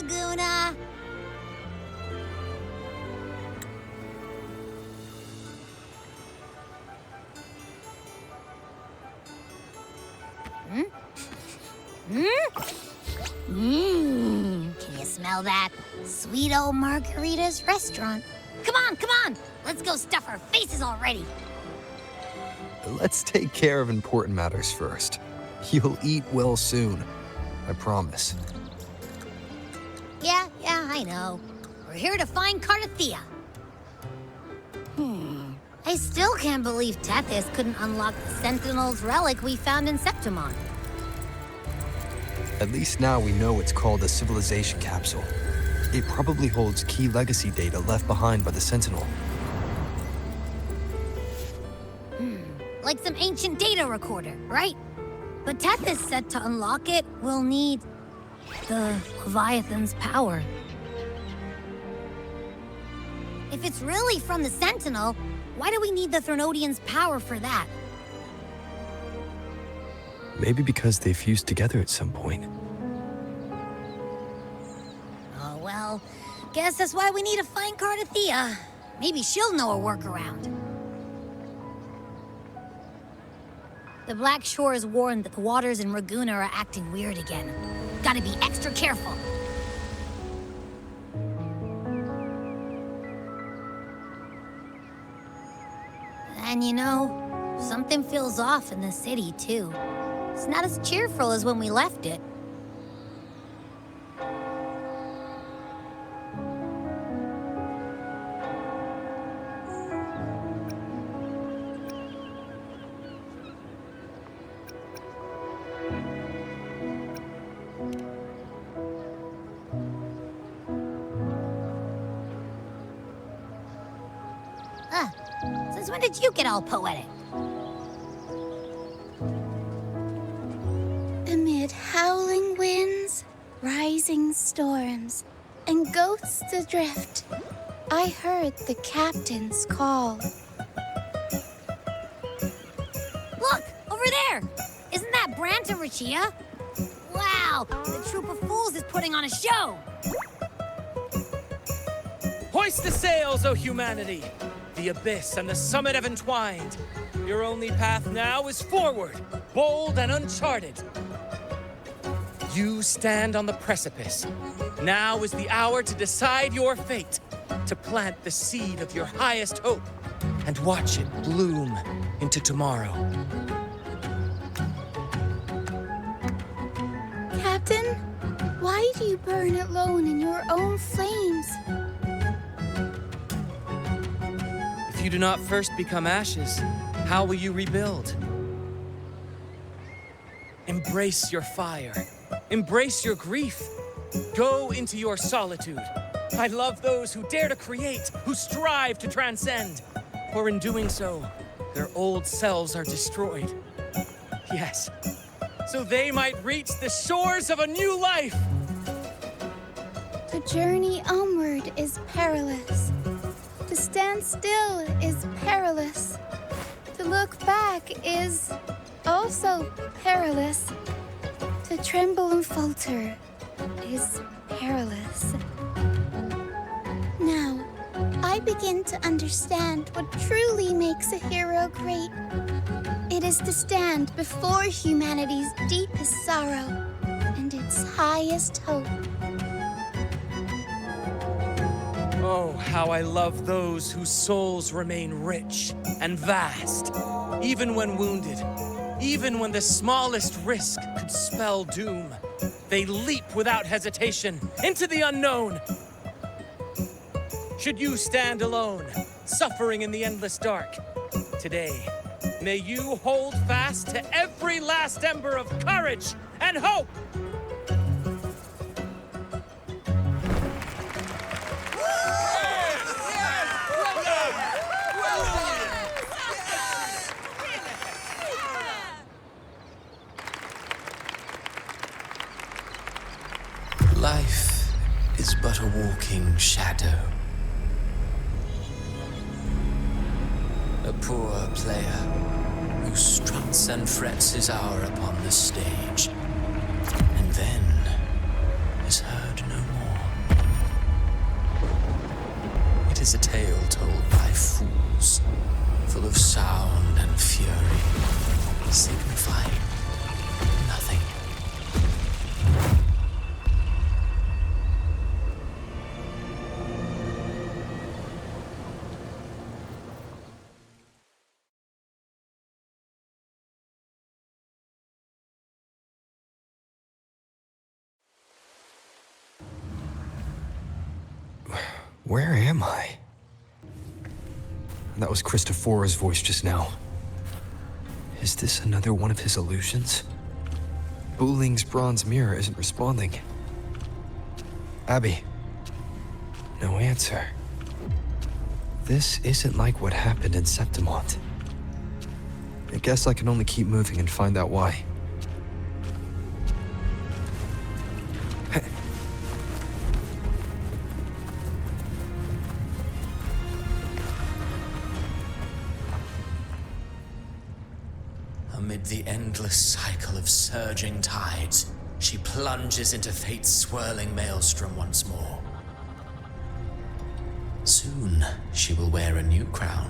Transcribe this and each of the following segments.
Laguna. Can you smell that? Sweet old Margarita's restaurant. Come on! Let's go stuff our faces already. Let's take care of important matters first. You'll eat well soon. I promise. Yeah, I know. We're here to find Cardathea. I still can't believe Tethys couldn't unlock the Sentinel's relic we found in Septimon. At least now we know it's called a civilization capsule. It probably holds key legacy data left behind by the Sentinel. Like some ancient data recorder, right? But Tethys said to unlock it, we'll need the Leviathan's power. If it's really from the Sentinel, why do we need the Threnodian's power for that? Maybe because they fused together at some point. Oh, well, guess that's why we need to find Cardathea. Maybe she'll know a workaround. The Black Shore is warned that the waters in Raguna are acting weird again. Gotta be extra careful. And you know, something feels off in the city, too. It's not as cheerful as when we left it. Since when did you get all poetic? Amid howling winds, rising storms, and ghosts adrift, I heard the captain's call. Look, over there! Isn't that Brant and Rachia? Wow, the troop of fools is putting on a show! Hoist the sails, O humanity! The abyss and the summit have entwined. Your only path now is forward, bold and uncharted. You stand on the precipice. Now is the hour to decide your fate, to plant the seed of your highest hope, and watch it bloom into tomorrow. Captain, why do you burn alone in your own flames? If you do not first become ashes, how will you rebuild? Embrace your fire. Embrace your grief. Go into your solitude. I love those who dare to create, who strive to transcend. For in doing so, their old selves are destroyed. Yes, so they might reach the shores of a new life. The journey onward is perilous. To stand still is perilous. To look back is also perilous. To tremble and falter is perilous. Now, I begin to understand what truly makes a hero great. It is to stand before humanity's deepest sorrow and its highest hope. Oh, how I love those whose souls remain rich and vast, even when wounded, even when the smallest risk could spell doom. They leap without hesitation into the unknown. Should you stand alone, suffering in the endless dark, today, may you hold fast to every last ember of courage and hope. Life is but a walking shadow. A poor player who struts and frets his hour upon the stage, and then is heard no more. It is a tale told by fools, full of sound and fury, signifying nothing. Where am I? That was Christophora's voice just now. Is this another one of his illusions? Buling's bronze mirror isn't responding. Abby. No answer. This isn't like what happened in Septimont. I guess I can only keep moving and find out why. Amid the endless cycle of surging tides, she plunges into fate's swirling maelstrom once more. Soon, she will wear a new crown,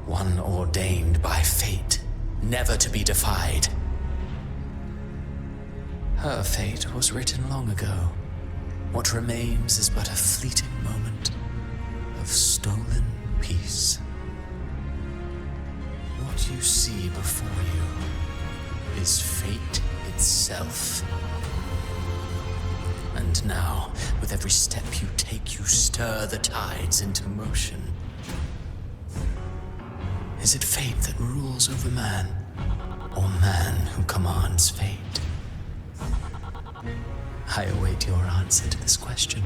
one ordained by fate, never to be defied. Her fate was written long ago. What remains is but a fleeting moment of stolen peace. What you see before you is fate itself. And now, with every step you take, you stir the tides into motion. Is it fate that rules over man, or man who commands fate? I await your answer to this question.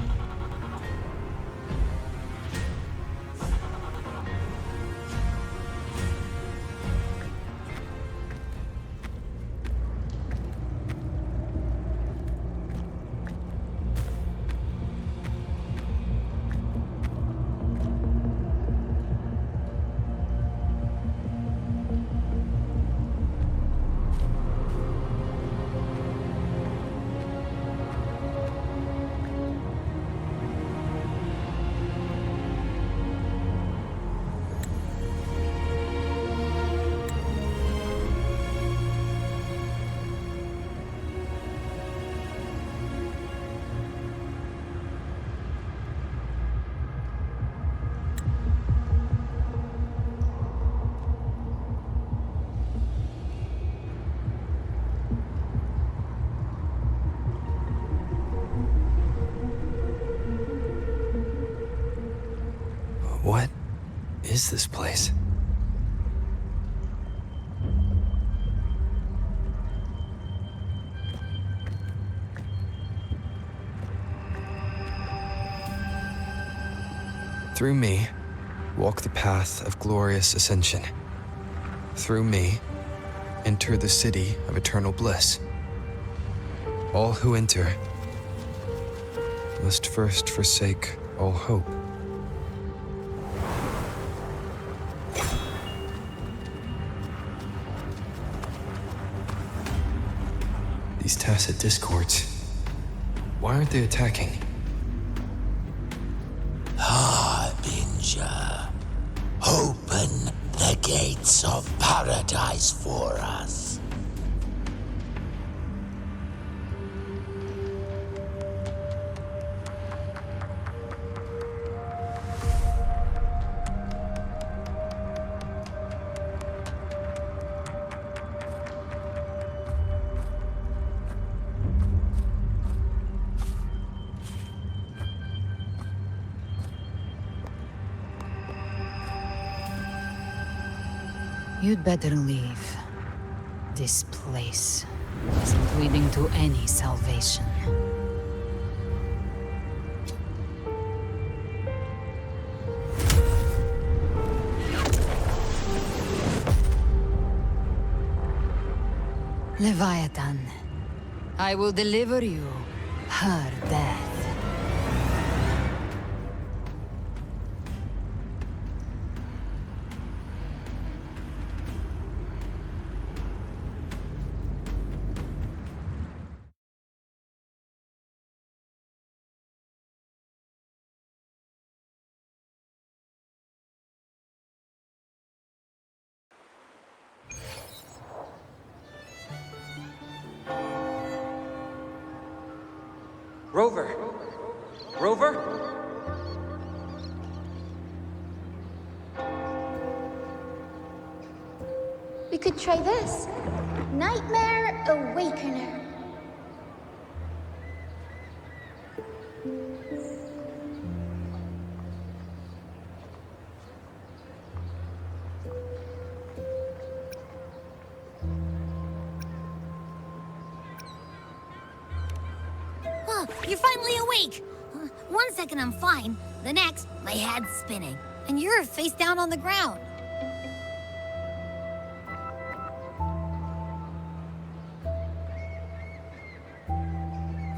What is this place? Through me, walk the path of glorious ascension. Through me, enter the city of eternal bliss. All who enter must first forsake all hope. These tacit discords, why aren't they attacking? Harbinger, open the gates of paradise for us. You'd better leave. This place isn't leading to any salvation. Leviathan, I will deliver you her death. You could try this. Nightmare Awakener. Oh, you're finally awake! 1 second I'm fine, the next, my head's spinning. And you're face down on the ground.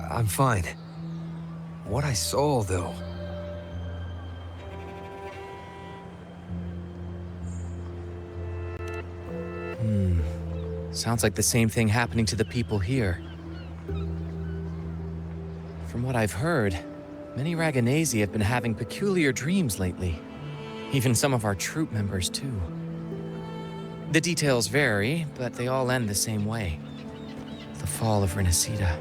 I'm fine. What I saw, though. Sounds like the same thing happening to the people here. From what I've heard, many Raganesi have been having peculiar dreams lately. Even some of our troop members, too. The details vary, but they all end the same way. The fall of Rinascita.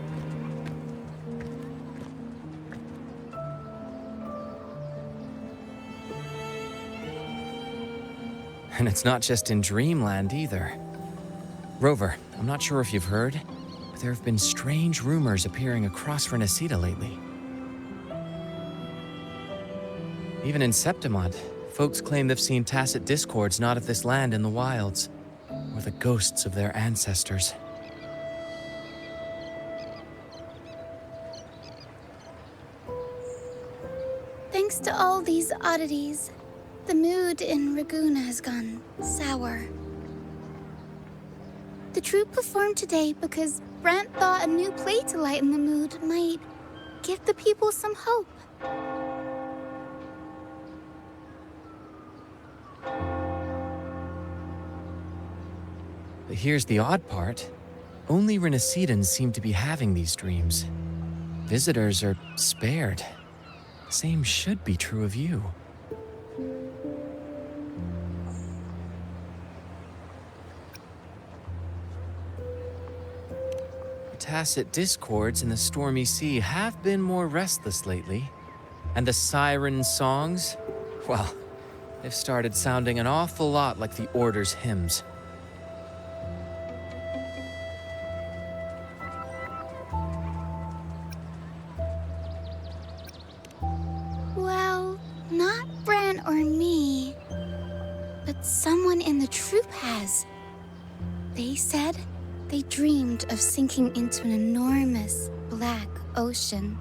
And it's not just in Dreamland, either. Rover, I'm not sure if you've heard, but there have been strange rumors appearing across Rinascita lately. Even in Septimont, folks claim they've seen tacit discords not of this land in the wilds, or the ghosts of their ancestors. Thanks to all these oddities, the mood in Raguna has gone sour. The troupe performed today because Brant thought a new play to lighten the mood might give the people some hope. But here's the odd part. Only Rinascitans seem to be having these dreams. Visitors are spared. Same should be true of you. Tacit discords in the stormy sea have been more restless lately. And the siren songs, well, they've started sounding an awful lot like the Order's hymns. Well, not Bran or me, but someone in the troupe has. They said they dreamed of sinking into an enormous black ocean.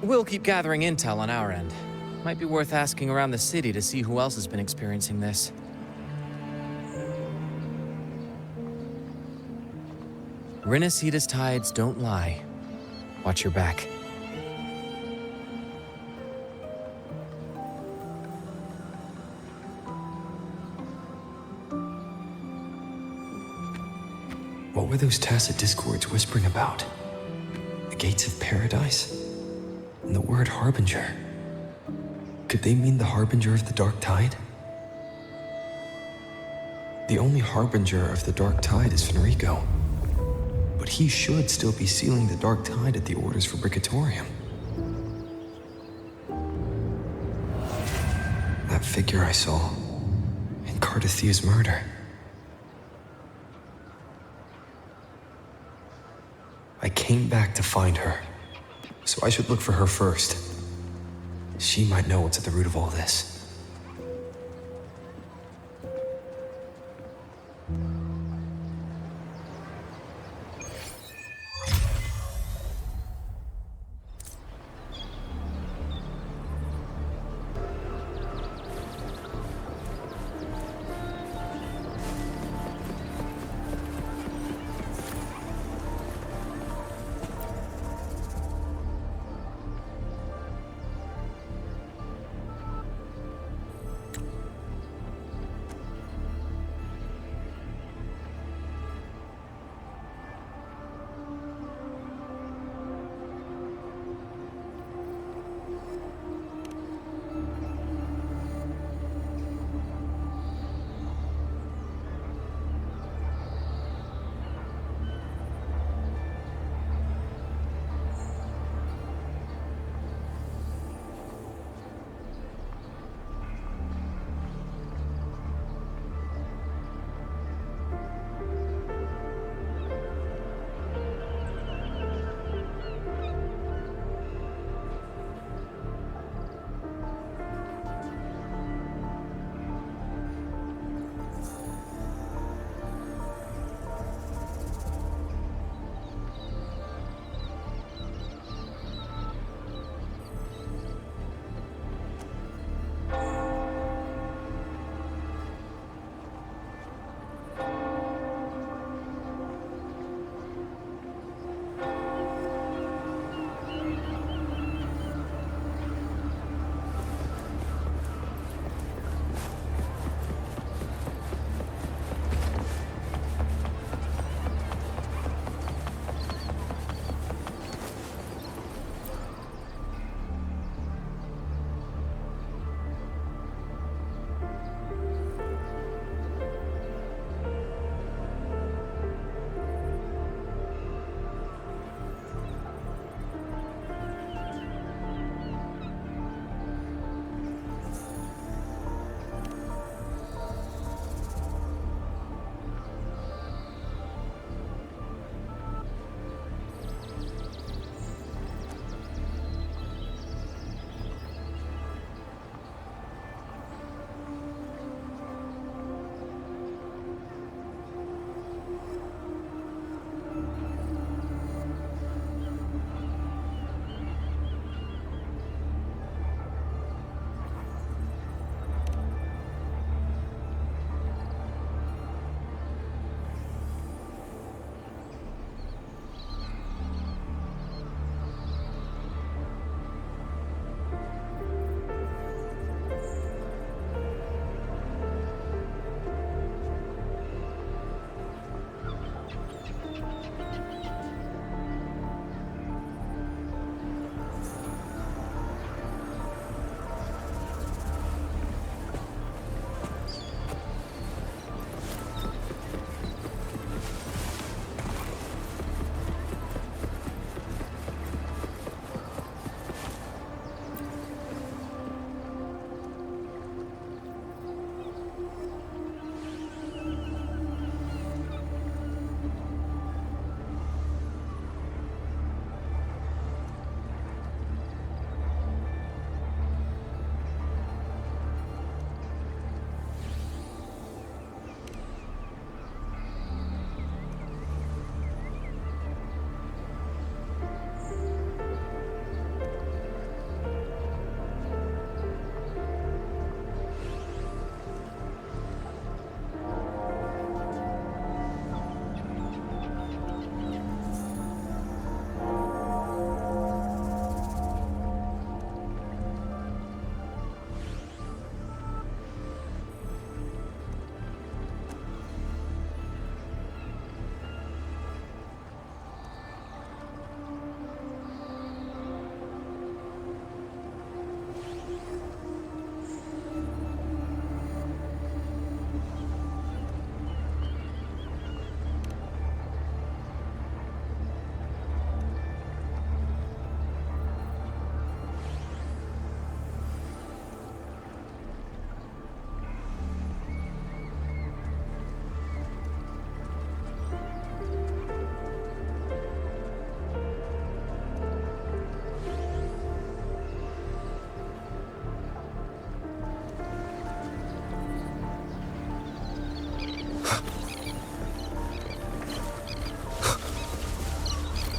We'll keep gathering intel on our end. Might be worth asking around the city to see who else has been experiencing this. Rinascita's tides don't lie. Watch your back. What were those tacit discords whispering about? The gates of paradise? And the word harbinger? Could they mean the harbinger of the dark tide? The only harbinger of the dark tide is Fenrico. But he should still be sealing the dark tide at the orders for Brigatorium. That figure I saw in Cardathia's murder. I came back to find her, so I should look for her first. She might know what's at the root of all this.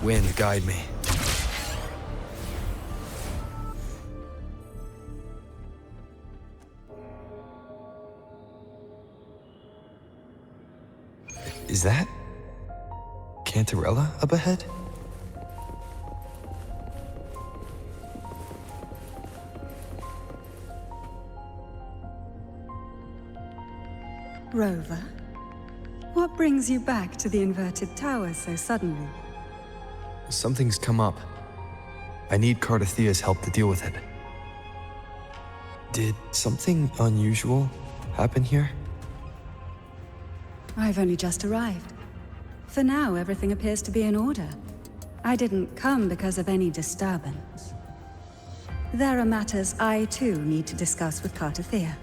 Wind, guide me. Is that Cantarella up ahead? Rover, what brings you back to the inverted tower so suddenly? Something's come up. I need Cardathia's help to deal with it. Did something unusual happen here? I've only just arrived. For now, everything appears to be in order. I didn't come because of any disturbance. There are matters I, too, need to discuss with Cardathia.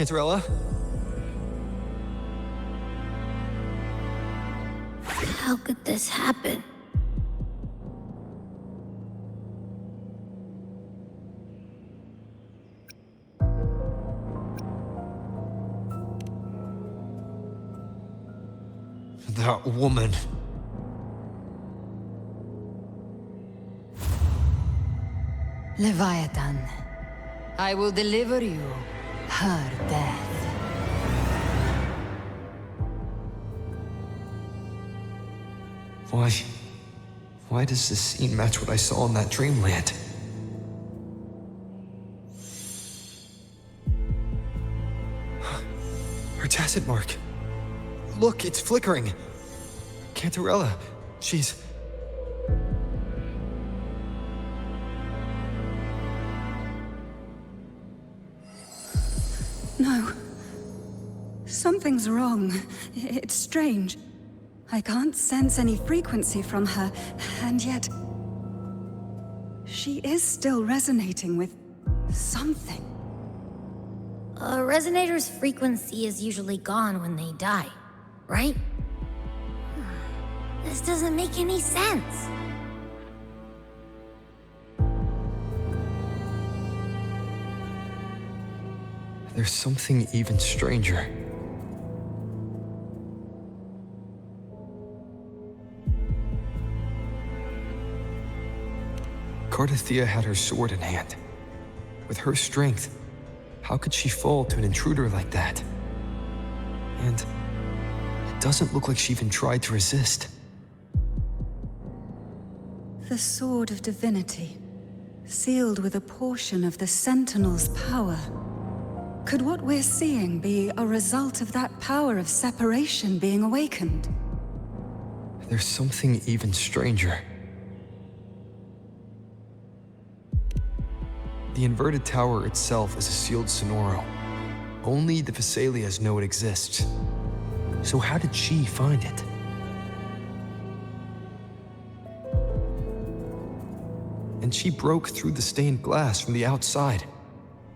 Cantarella? How could this happen? That woman. Leviathan, I will deliver you her death. Why does this scene match what I saw in that dreamland? Her tacit mark. Look, it's flickering. Cantarella, she's... No. Something's wrong. It's strange. I can't sense any frequency from her, and yet... she is still resonating with something. A resonator's frequency is usually gone when they die, right? This doesn't make any sense. There's something even stranger. Cardathia had her sword in hand. With her strength, how could she fall to an intruder like that? And it doesn't look like she even tried to resist. The Sword of Divinity, sealed with a portion of the Sentinel's power. Could what we're seeing be a result of that power of separation being awakened? There's something even stranger. The inverted tower itself is a sealed sonoro. Only the Vesalias know it exists. So how did she find it? And she broke through the stained glass from the outside.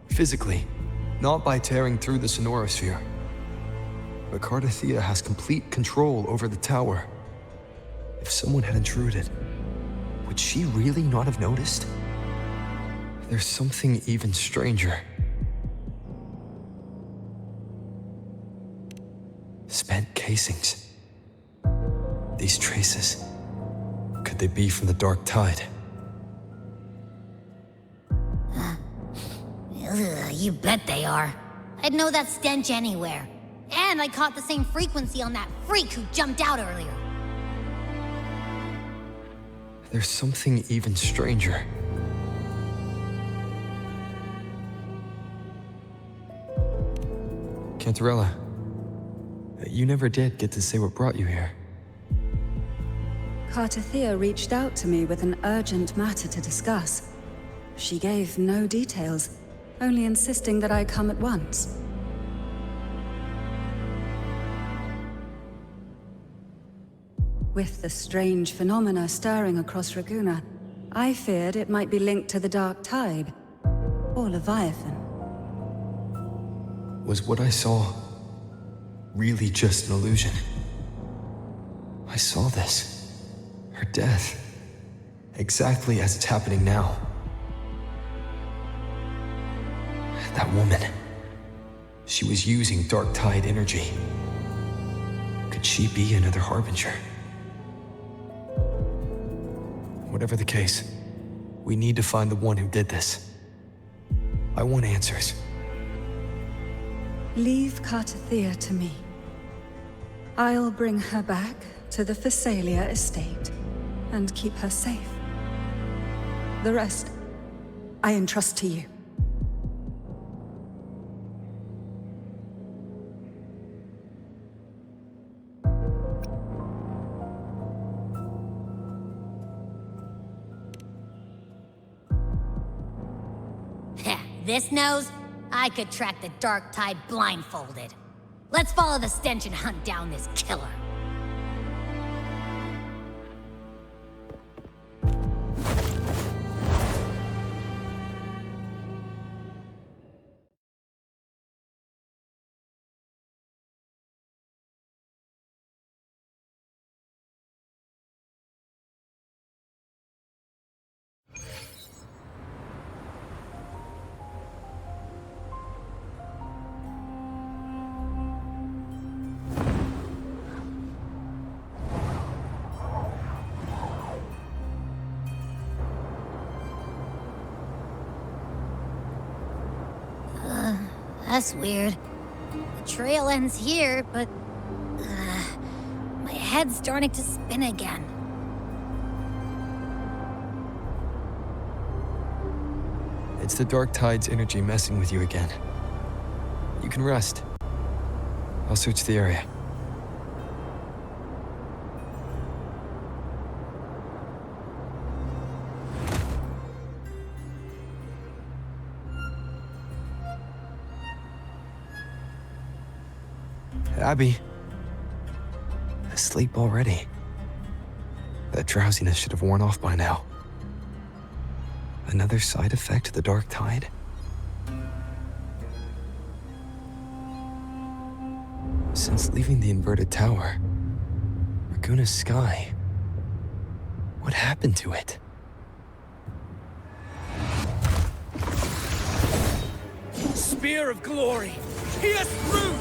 Physically, not by tearing through the sonorosphere. But Cardathia has complete control over the tower. If someone had intruded, would she really not have noticed? There's something even stranger. Spent casings. These traces. Could they be from the Dark Tide? You bet they are. I'd know that stench anywhere. And I caught the same frequency on that freak who jumped out earlier. there's something even stranger. Cantarella, you never did get to say what brought you here. Cartathea reached out to me with an urgent matter to discuss. She gave no details, only insisting that I come at once. With the strange phenomena stirring across Raguna, I feared it might be linked to the Dark Tide, or Leviathan. Was what I saw really just an illusion? I saw this, her death, exactly as it's happening now. That woman, she was using Dark Tide energy. Could she be another Harbinger? Whatever the case, we need to find the one who did this. I want answers. Leave Cartathea to me. I'll bring her back to the Phasalia estate and keep her safe. The rest, I entrust to you. This nose? I could track the Dark Tide blindfolded. Let's follow the stench and hunt down this killer. That's weird. The trail ends here, but... my head's starting to spin again. It's the Dark Tide's energy messing with you again. You can rest. I'll search the area. Abby. Asleep already. That drowsiness should have worn off by now. Another side effect of the Dark Tide? Since leaving the inverted tower, Raguna's sky, what happened to it? Spear of glory! Pierce through!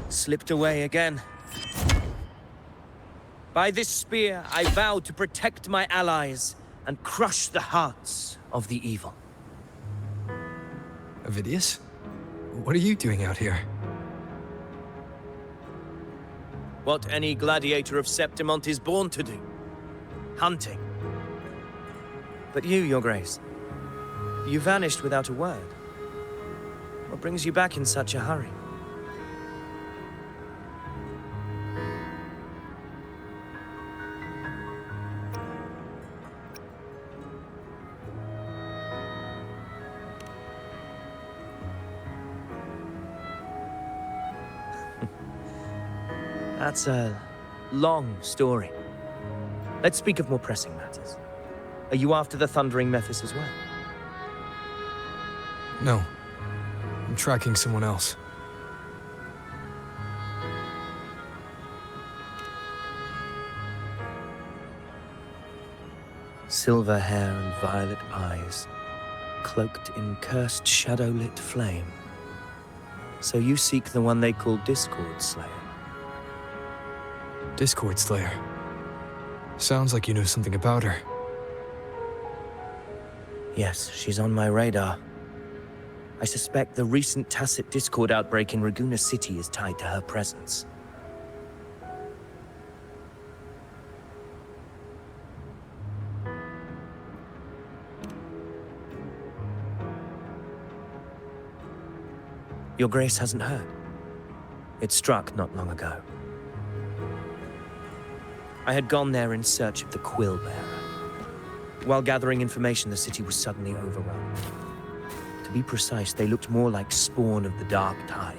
Slipped away again. By this spear, I vow to protect my allies and crush the hearts of the evil. Avidius? What are you doing out here? What any gladiator of Septimont is born to do. Hunting. But you, Your Grace, you vanished without a word. What brings you back in such a hurry? That's a long story. Let's speak of more pressing matters. Are you after the Thundering Mephis as well? No. I'm tracking someone else. Silver hair and violet eyes, cloaked in cursed shadow-lit flame. So you seek the one they call Discord Slayer. Discord Slayer. Sounds like you know something about her. Yes, she's on my radar. I suspect the recent tacit Discord outbreak in Raguna City is tied to her presence. Your Grace hasn't heard. It struck not long ago. I had gone there in search of the Quill Bearer. While gathering information, the city was suddenly overrun. To be precise, they looked more like spawn of the Dark Tide.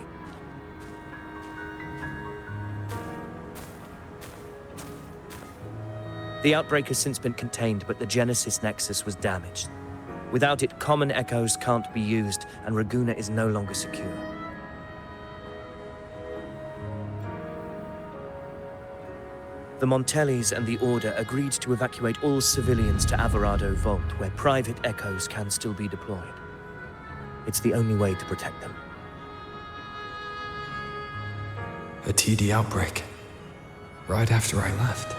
The outbreak has since been contained, but the Genesis Nexus was damaged. Without it, common echoes can't be used, and Raguna is no longer secure. The Montellis and the Order agreed to evacuate all civilians to Alvarado Vault, where private echoes can still be deployed. It's the only way to protect them. A TD outbreak. Right after I left.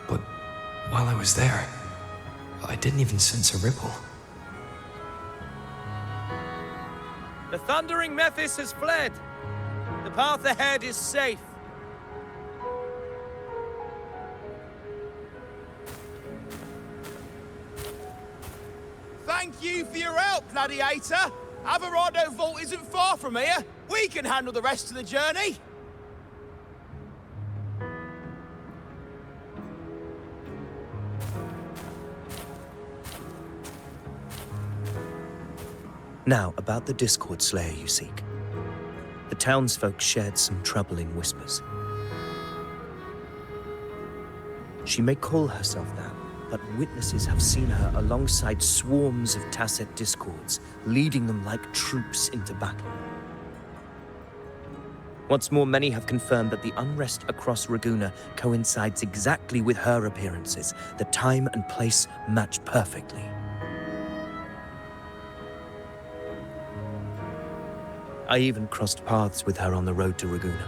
But while I was there, I didn't even sense a ripple. The Thundering Mephis has fled. The path ahead is safe. Thank you for your help, Gladiator. Alvarado Vault isn't far from here. We can handle the rest of the journey. Now, about the Discord Slayer you seek. The townsfolk shared some troubling whispers. She may call herself that, but witnesses have seen her alongside swarms of Tasset Discords, leading them like troops into battle. What's more, many have confirmed that the unrest across Raguna coincides exactly with her appearances. The time and place match perfectly. I even crossed paths with her on the road to Raguna.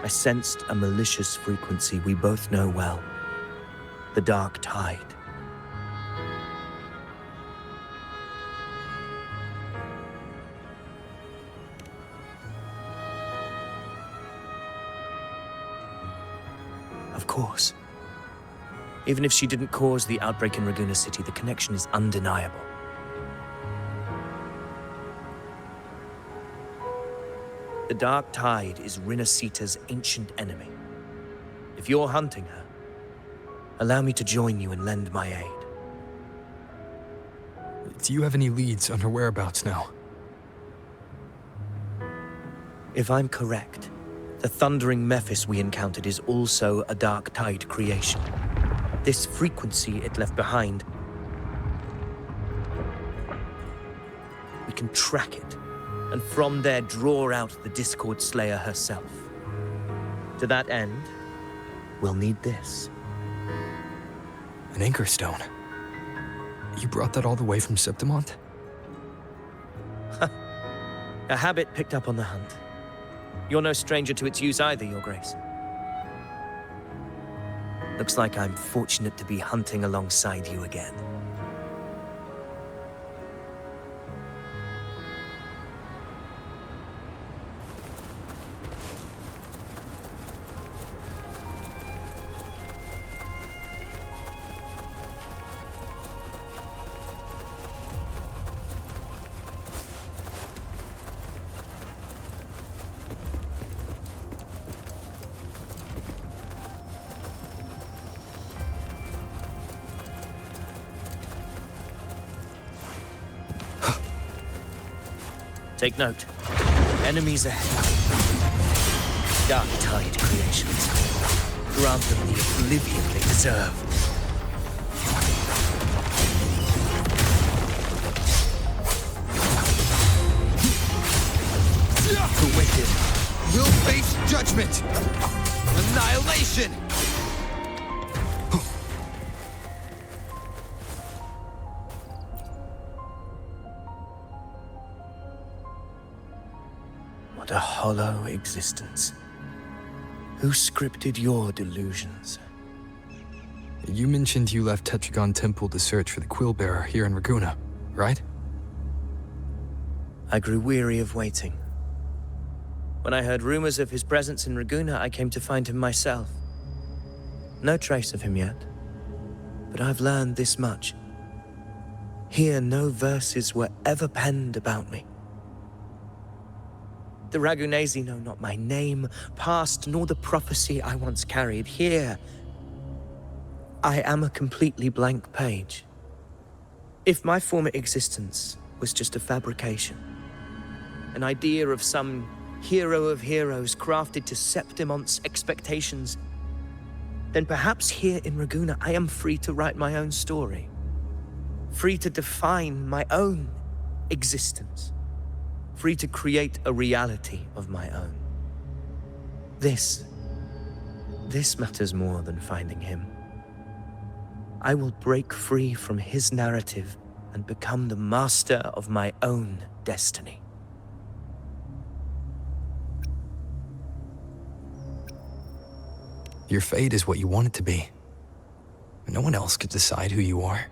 I sensed a malicious frequency we both know well. The Dark Tide. Of course. Even if she didn't cause the outbreak in Raguna City, the connection is undeniable. The Dark Tide is Rinascita's ancient enemy. If you're hunting her, allow me to join you and lend my aid. Do you have any leads on her whereabouts now? If I'm correct, the Thundering Mephis we encountered is also a Dark Tide creation. This frequency it left behind, we can track it, and from there draw out the Discord Slayer herself. To that end, we'll need this. An Anchor Stone. You brought that all the way from Septimont? A habit picked up on the hunt. You're no stranger to its use either, Your Grace. Looks like I'm fortunate to be hunting alongside you again. Take note. Enemies ahead. Dark Tide creations. Grant them the oblivion they deserve. The wicked will face judgment! Annihilation! What a hollow existence. Who scripted your delusions? You mentioned you left Tetragon Temple to search for the Quill Bearer here in Raguna, right? I grew weary of waiting. When I heard rumors of his presence in Raguna, I came to find him myself. No trace of him yet, but I've learned this much. Here, no verses were ever penned about me. The Ragunesi know not my name, past, nor the prophecy I once carried. Here, I am a completely blank page. If my former existence was just a fabrication, an idea of some hero of heroes crafted to Septimont's expectations, then perhaps here in Ragunna I am free to write my own story. Free to define my own existence. Free to create a reality of my own. This matters more than finding him. I will break free from his narrative and become the master of my own destiny. Your fate is what you want it to be. No one else could decide who you are.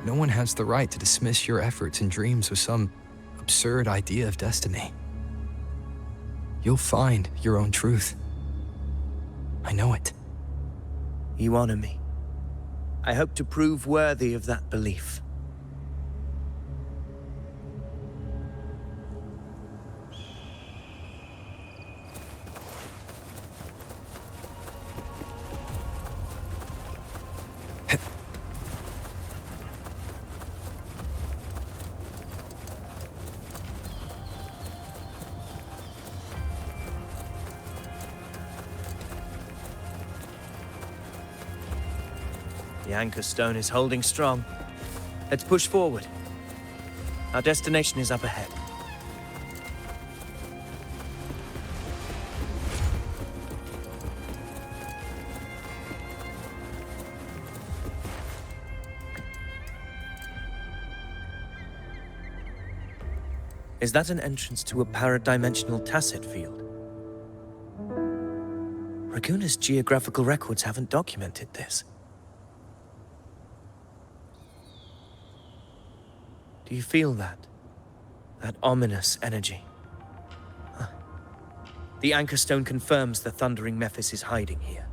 No one has the right to dismiss your efforts and dreams with some absurd idea of destiny. You'll find your own truth. I know it. You honor me. I hope to prove worthy of that belief. The anchor stone is holding strong. Let's push forward. Our destination is up ahead. Is that an entrance to a paradimensional tacit field? Ragunna's geographical records haven't documented this. Do you feel that? That ominous energy? Huh. The anchor stone confirms the thundering Mephis is hiding here.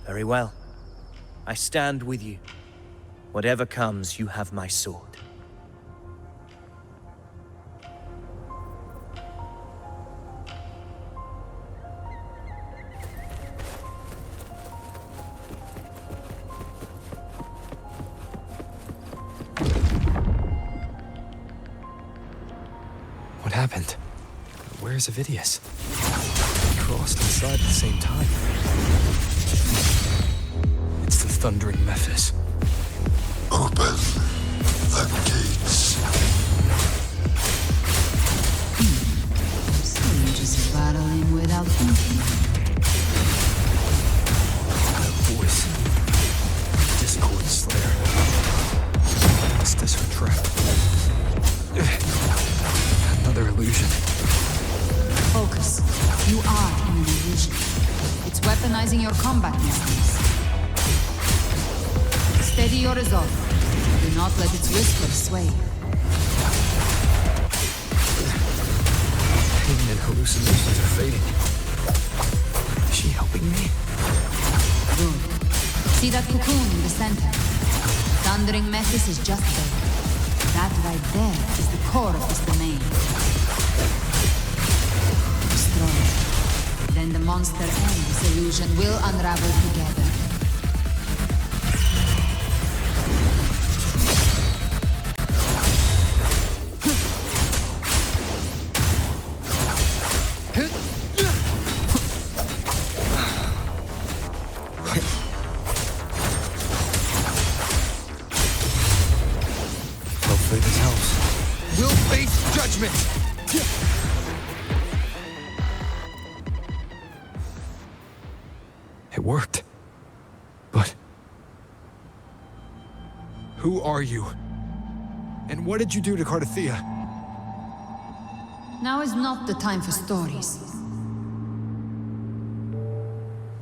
Very well. I stand with you. Whatever comes, you have my sword. What happened? Where's Avidius? We crossed inside at the same time. It's the thundering Mephis. Open the gates. Seems just battling without thinking. That voice. Discord Slayer. Is this her trap? Another illusion. Focus. You are in an illusion. It's weaponizing your combat instincts. Steady your resolve. Do not let its whisper sway you. Pain and hallucinations are fading. Is she helping me? Good. See that cocoon in the center? Thundering Mephis is just there. That right there is the core of this domain. Destroy it. Then the monster and this illusion will unravel together. Hopefully this helps. We'll face judgment! It worked. But... who are you? And what did you do to Cardathia? Now is not the time for stories.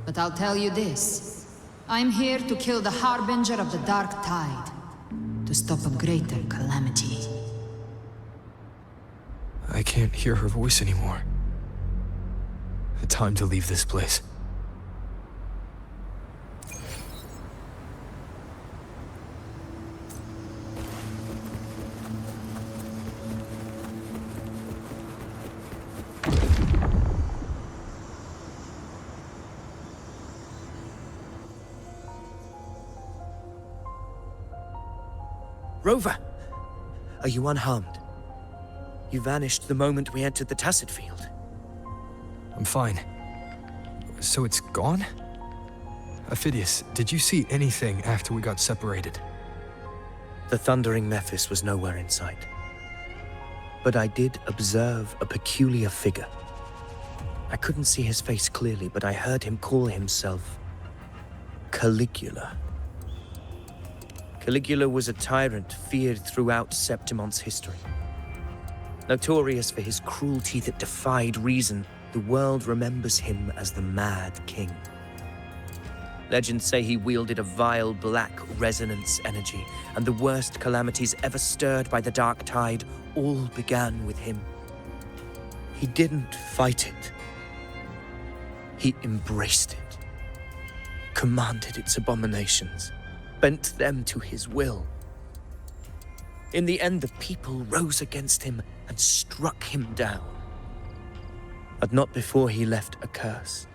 But I'll tell you this. I'm here to kill the Harbinger of the Dark Tide. To stop a greater calamity. I can't hear her voice anymore. Time to leave this place. Rover! Are you unharmed? You vanished the moment we entered the Tacit Field. I'm fine. So it's gone? Ophidius, did you see anything after we got separated? The thundering Mephis was nowhere in sight. But I did observe a peculiar figure. I couldn't see his face clearly, but I heard him call himself Caligula. Caligula was a tyrant feared throughout Septimon's history. Notorious for his cruelty that defied reason, the world remembers him as the Mad King. Legends say he wielded a vile black resonance energy, and the worst calamities ever stirred by the Dark Tide all began with him. He didn't fight it. He embraced it, commanded its abominations, bent them to his will. In the end, the people rose against him and struck him down. But not before he left a curse.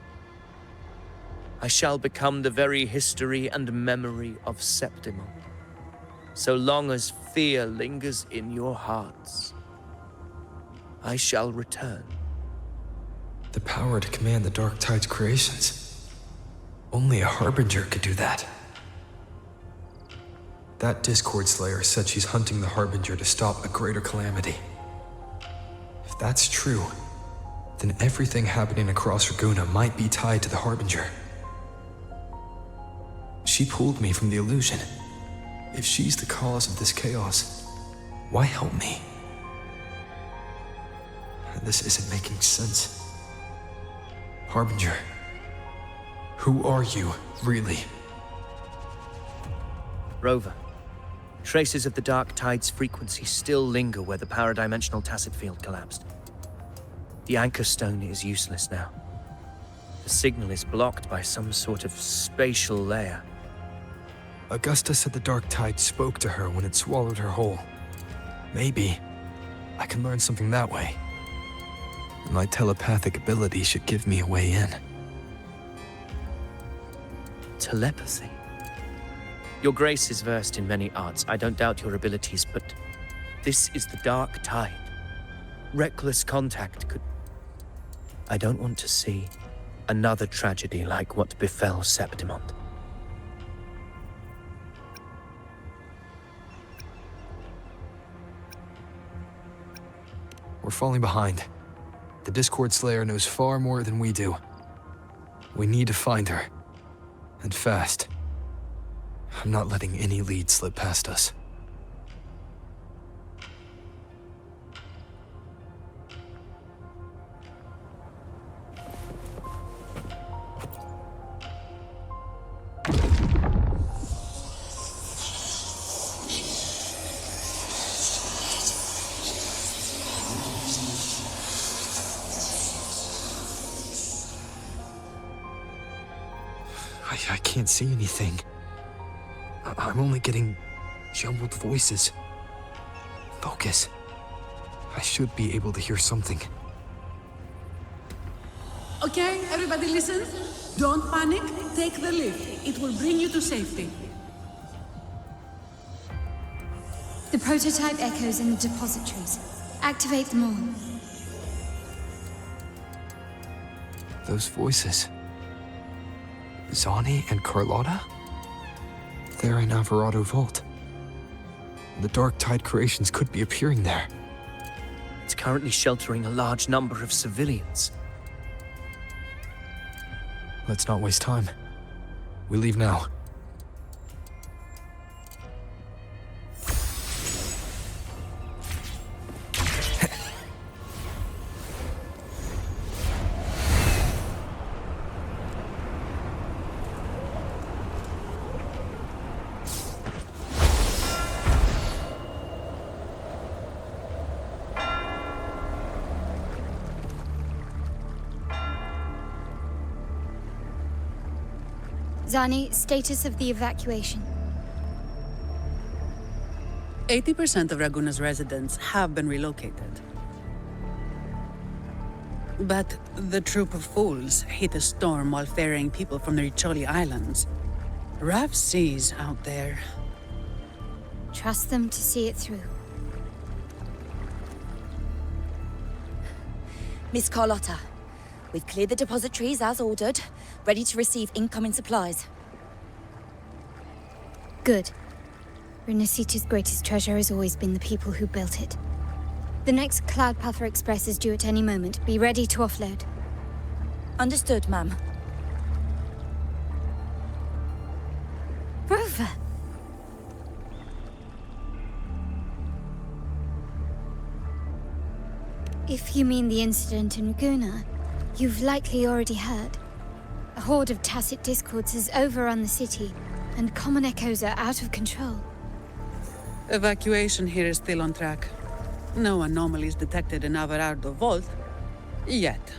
I shall become the very history and memory of Septimon, so long as fear lingers in your hearts. I shall return. The power to command the Dark Tide's creations. Only a Harbinger could do that. That Discord Slayer said she's hunting the Harbinger to stop a greater calamity. If that's true, then everything happening across Raguna might be tied to the Harbinger. She pulled me from the illusion. If she's the cause of this chaos, why help me? This isn't making sense. Harbinger, who are you, really? Rover, traces of the Dark Tide's frequency still linger where the paradimensional Tacit Field collapsed. The Anchor Stone is useless now. The signal is blocked by some sort of spatial layer. Augusta said the Dark Tide spoke to her when it swallowed her whole. Maybe I can learn something that way. My telepathic ability should give me a way in. Telepathy? Your Grace is versed in many arts. I don't doubt your abilities, but this is the Dark Tide. Reckless contact could... I don't want to see another tragedy like what befell Septimon. We're falling behind. The Discord Slayer knows far more than we do. We need to find her. And fast. I'm not letting any lead slip past us. I can't see anything. I'm only getting jumbled voices. Focus. I should be able to hear something. Okay, everybody listen. Don't panic. Take the lift. It will bring you to safety. The prototype echoes in the depositories. Activate them all. Those voices. Zani and Carlotta? They're in Alvarado Vault. The Dark Tide creations could be appearing there. It's currently sheltering a large number of civilians. Let's not waste time. We leave now. Zani, status of the evacuation. 80% of Raguna's residents have been relocated. But the troop of fools hit a storm while ferrying people from the Riccioli Islands. Rough seas out there. Trust them to see it through. Miss Carlotta, we've cleared the depositories as ordered, ready to receive incoming supplies. Good. Rinascita's greatest treasure has always been the people who built it. The next Cloudpather Express is due at any moment. Be ready to offload. Understood, ma'am. Rover! If you mean the incident in Bygone, you've likely already heard. A horde of tacit discords has overrun the city, and common echoes are out of control. Evacuation here is still on track. No anomalies detected in Averardo Vault. Yet.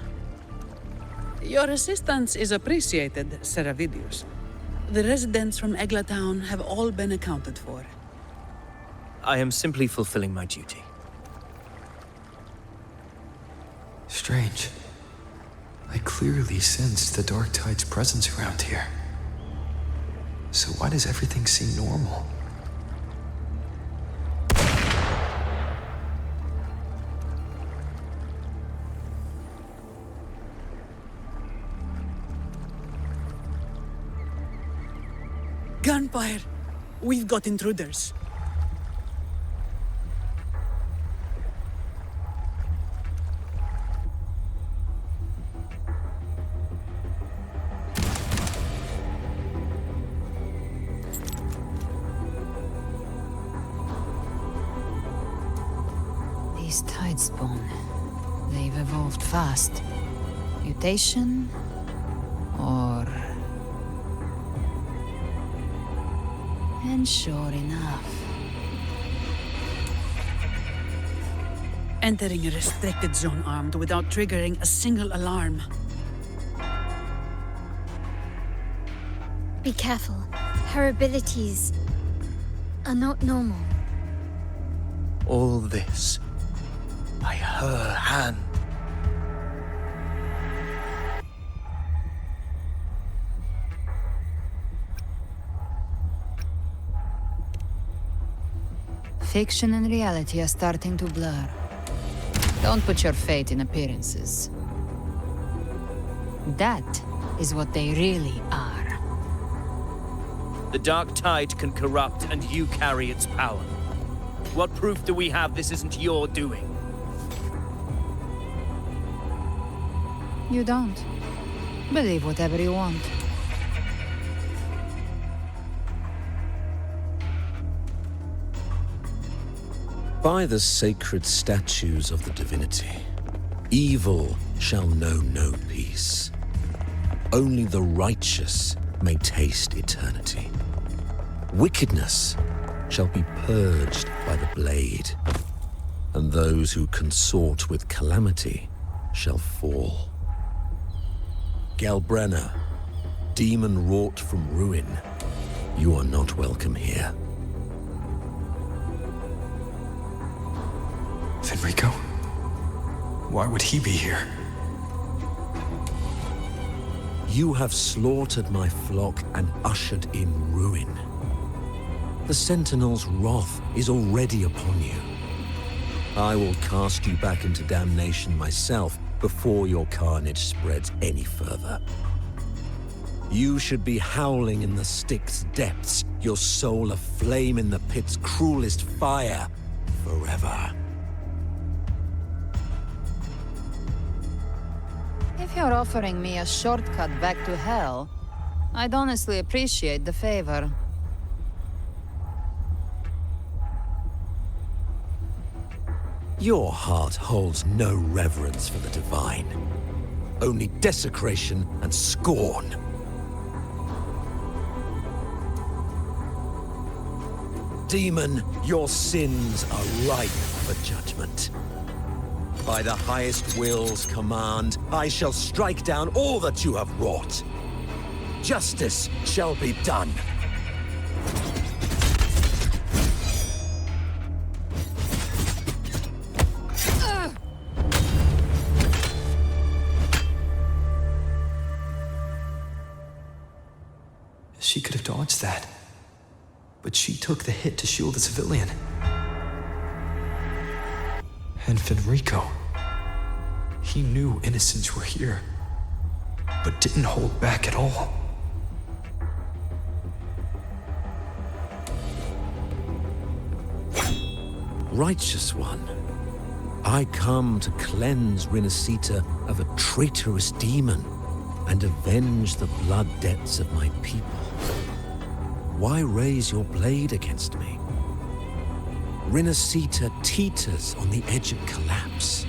Your assistance is appreciated, Seravidius. The residents from Egla Town have all been accounted for. I am simply fulfilling my duty. Strange. I clearly sensed the Dark Tide's presence around here. So why does everything seem normal? Gunfire! We've got intruders. These Tidespawn, they've evolved fast. Mutation? Or... And sure enough... Entering a restricted zone armed without triggering a single alarm. Be careful. Her abilities are not normal. All this by her hand. Fiction and reality are starting to blur. Don't put your fate in appearances. That is what they really are. The Dark Tide can corrupt, and you carry its power. What proof do we have this isn't your doing? You don't. Believe whatever you want. By the sacred statues of the divinity, evil shall know no peace. Only the righteous may taste eternity. Wickedness shall be purged by the blade, and those who consort with calamity shall fall. Galbrenna, demon wrought from ruin, you are not welcome here. Fenrico? Why would he be here? You have slaughtered my flock and ushered in ruin. The Sentinel's wrath is already upon you. I will cast you back into damnation myself before your carnage spreads any further. You should be howling in the Styx's depths, your soul aflame in the pit's cruelest fire, forever. If you're offering me a shortcut back to hell, I'd honestly appreciate the favor. Your heart holds no reverence for the divine. Only desecration and scorn. Demon, your sins are ripe for judgment. By the highest will's command, I shall strike down all that you have wrought. Justice shall be done. She could have dodged that. but she took the hit to shield a civilian. And Fenrico, he knew innocents were here, but didn't hold back at all. Righteous One, I come to cleanse Rinascita of a traitorous demon and avenge the blood debts of my people. Why raise your blade against me? Rinascita teeters on the edge of collapse.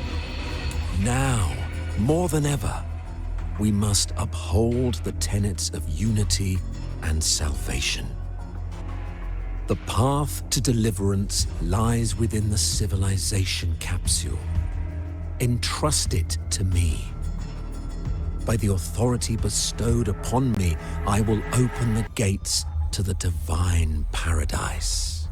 Now, more than ever, we must uphold the tenets of unity and salvation. The path to deliverance lies within the civilization capsule. Entrust it to me. By the authority bestowed upon me, I will open the gates to the divine paradise.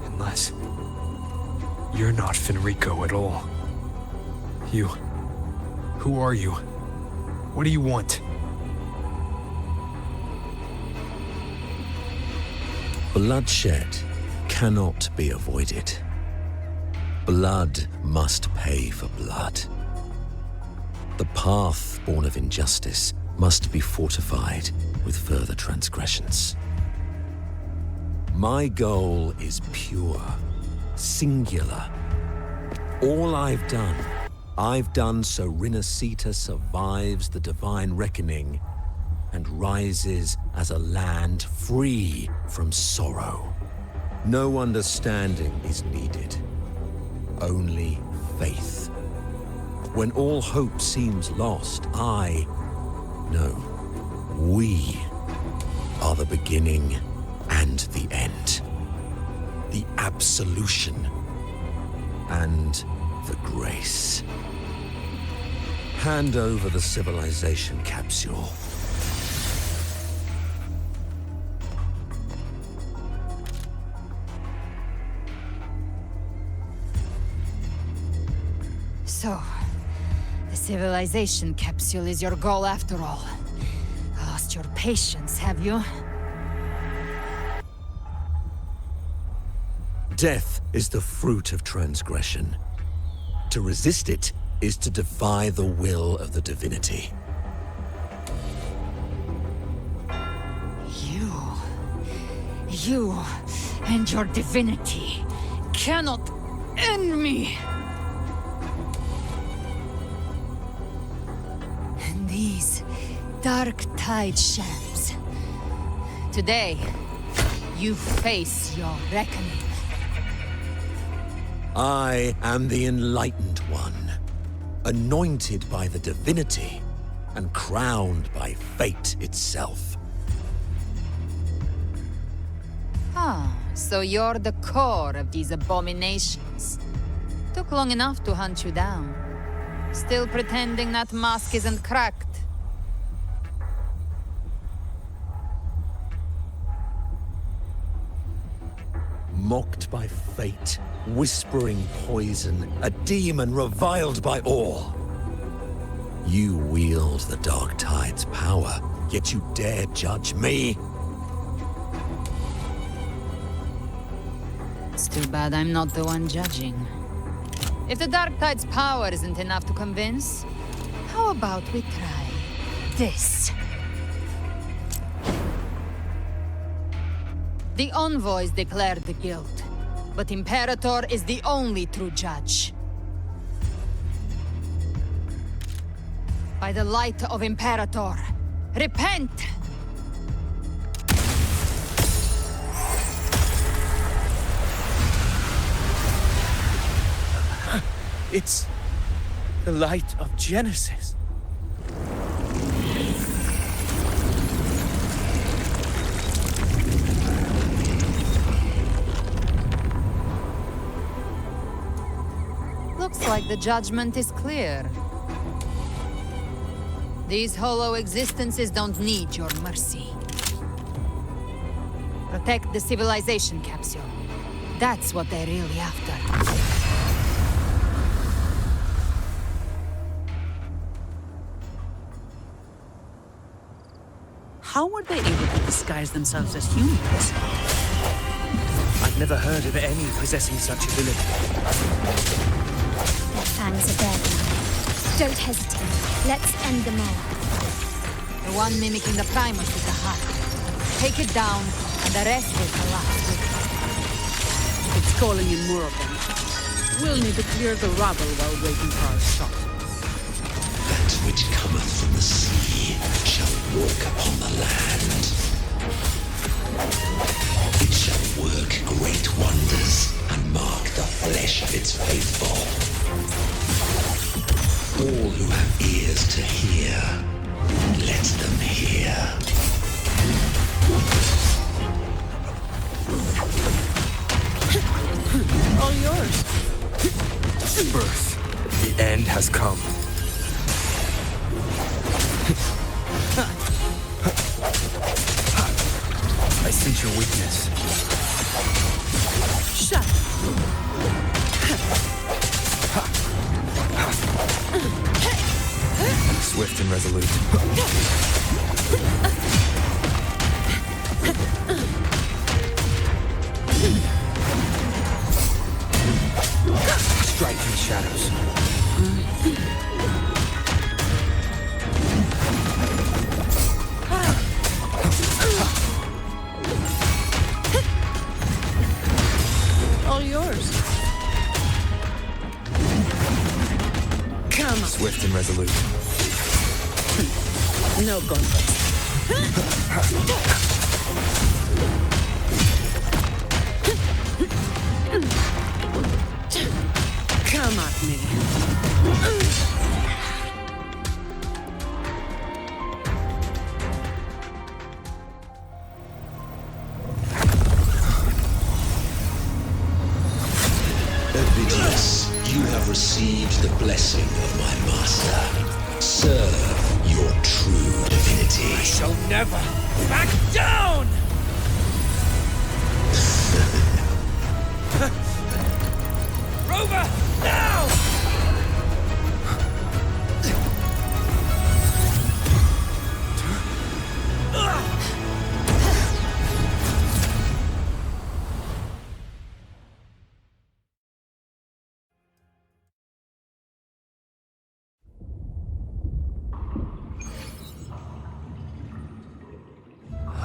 Unless you're not Fenrico at all. Who are you? What do you want? Bloodshed cannot be avoided. Blood must pay for blood. The path born of injustice must be fortified with further transgressions. My goal is pure, singular. All I've done so Rinascita survives the divine reckoning and rises as a land free from sorrow. No understanding is needed, only faith. When all hope seems lost, we are the beginning and the end. The absolution and the grace. Hand over the civilization capsule. So, the civilization capsule is your goal after all. Lost your patience, have you? Death is the fruit of transgression. To resist it is to defy the will of the divinity. You and your divinity cannot end me! And these dark tide shams. Today, you face your reckoning. I am the Enlightened One, anointed by the divinity and crowned by fate itself. Ah, so you're the core of these abominations. Took long enough to hunt you down. Still pretending that mask isn't cracked. Mocked by fate, whispering poison, a demon reviled by all. You wield the Dark Tide's power, yet you dare judge me? It's too bad I'm not the one judging. If the Dark Tide's power isn't enough to convince, how about we try this? The envoys declared the guilt, but Imperator is the only true judge. By the light of Imperator, repent! It's the light of Genesis. Looks like the judgment is clear. These hollow existences don't need your mercy. Protect the civilization capsule. That's what they're really after. How were they able to disguise themselves as humans? I've never heard of any possessing such ability. Their fangs are dead now. Don't hesitate. Let's end them all. The one mimicking the Primus is the heart. Take it down, and the rest will collapse with it. It's calling in more of them. We'll need to clear the rubble while waiting for our shot. That which cometh from the sea shall walk upon the land. It shall work great wonders and mark the flesh of its faithful. All who have ears to hear, let them hear. All yours. Birth. The end has come. I sense your weakness. Shut. Swift and resolute. Strike from the shadows. All yours. Come on. Swift and resolute. No contest. Come at me. Ovidius, you have received the blessing of my master. Serve your true divinity. I shall never back down! Rover, now!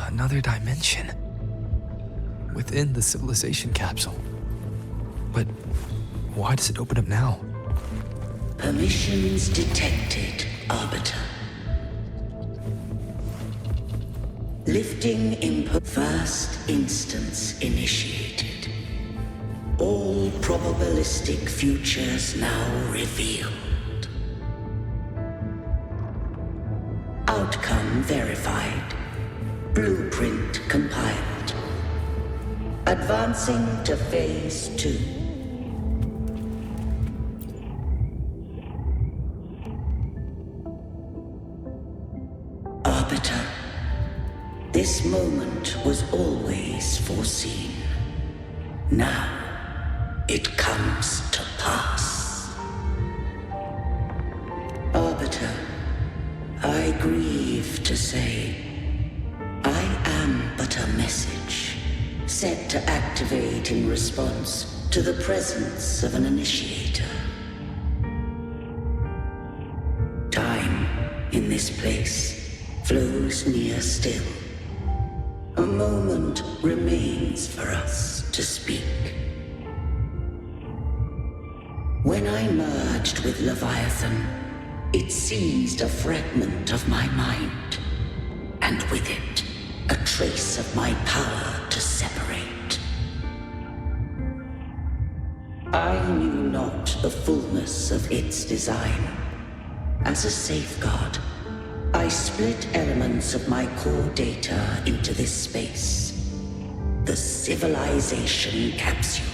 Another dimension. Within the civilization capsule. But why does it open up now? Permissions detected, Arbiter. Lifting input. First instance initiated. All probabilistic futures now revealed. Outcome verified. Blueprint compiled. Advancing to phase 2. Arbiter, this moment was always foreseen. Now, it comes to pass. Arbiter, I grieve to say, I am but a message, set to activate in response to the presence of an initiator. Time, in this place, flows near still. A moment remains for us to speak. When I merged with Leviathan, it seized a fragment of my mind, and with it, a trace of my power to separate. I knew not the fullness of its design. As a safeguard, I split elements of my core data into this space, the civilization capsule.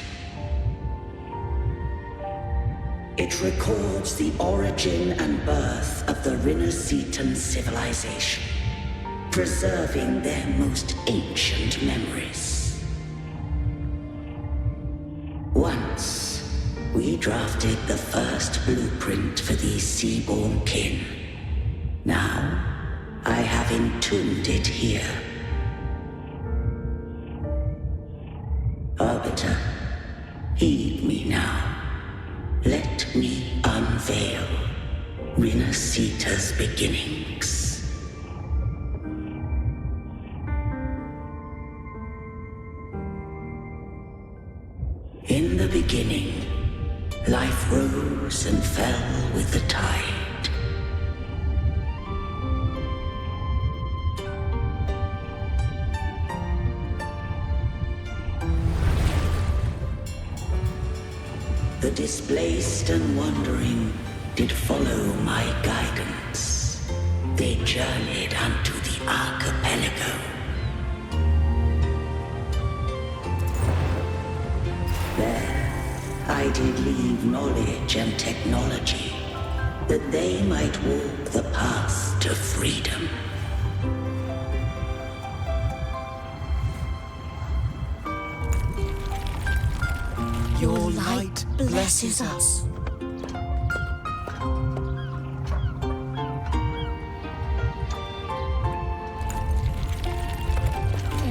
It records the origin and birth of the Rinascitan civilization, preserving their most ancient memories. Once, we drafted the first blueprint for these seaborn kin. Now, I have entombed it here. Arbiter, heed me now. Let me unveil Rinascita's beginnings. In the beginning, life rose and fell with the tide. The displaced and wandering did follow my guidance. They journeyed unto the archipelago. There, I did leave knowledge and technology, that they might walk the path to freedom. Your light blesses us.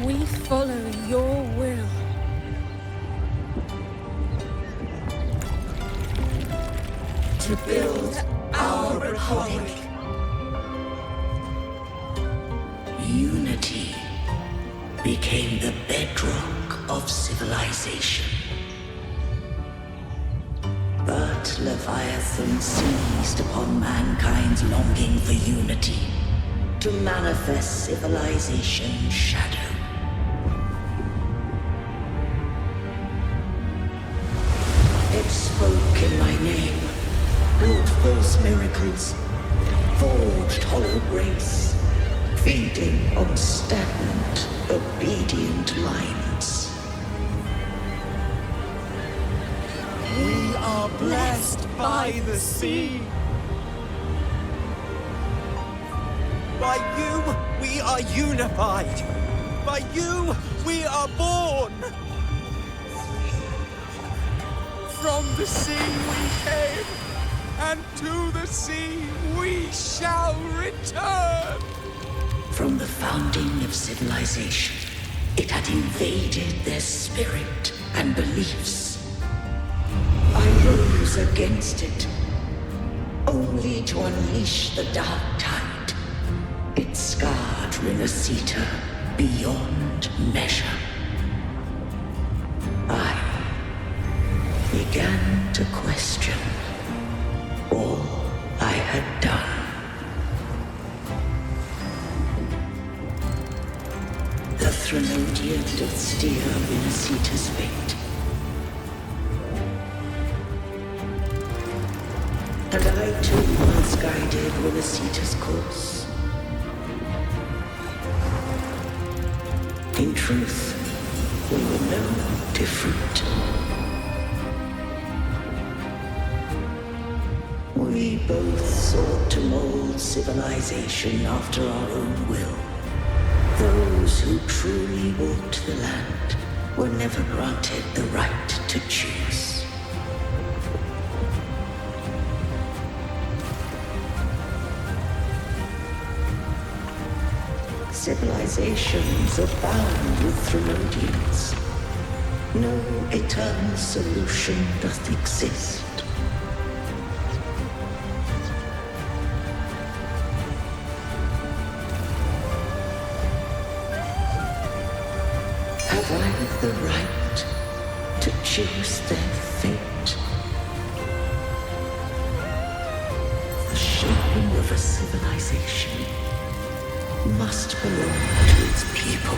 We follow your will. To build our republic. Unity became the bedrock of civilization. But Leviathan seized upon mankind's longing for unity to manifest civilization's shadow. It spoke in my name, wrought false miracles, forged hollow grace, feeding on stagnant, obedient minds. We are blessed by the sea. By you, we are unified. By you, we are born. From the sea we came, and to the sea we shall return. From the founding of civilization, it had invaded their spirit and beliefs. I rose against it, only to unleash the dark tide. It scarred Rinascita beyond measure. I began to question all I had done. The Threnodian did steer Rinascita's fate. And I too once guided Rinascita's course. In truth, we were no different. We both sought to mold civilization after our own will. Those who truly walked the land were never granted the right to choose. Civilizations abound with Threnodians. No eternal solution doth exist. Have I the right to choose their fate? The shaping of a civilization must belong to its people.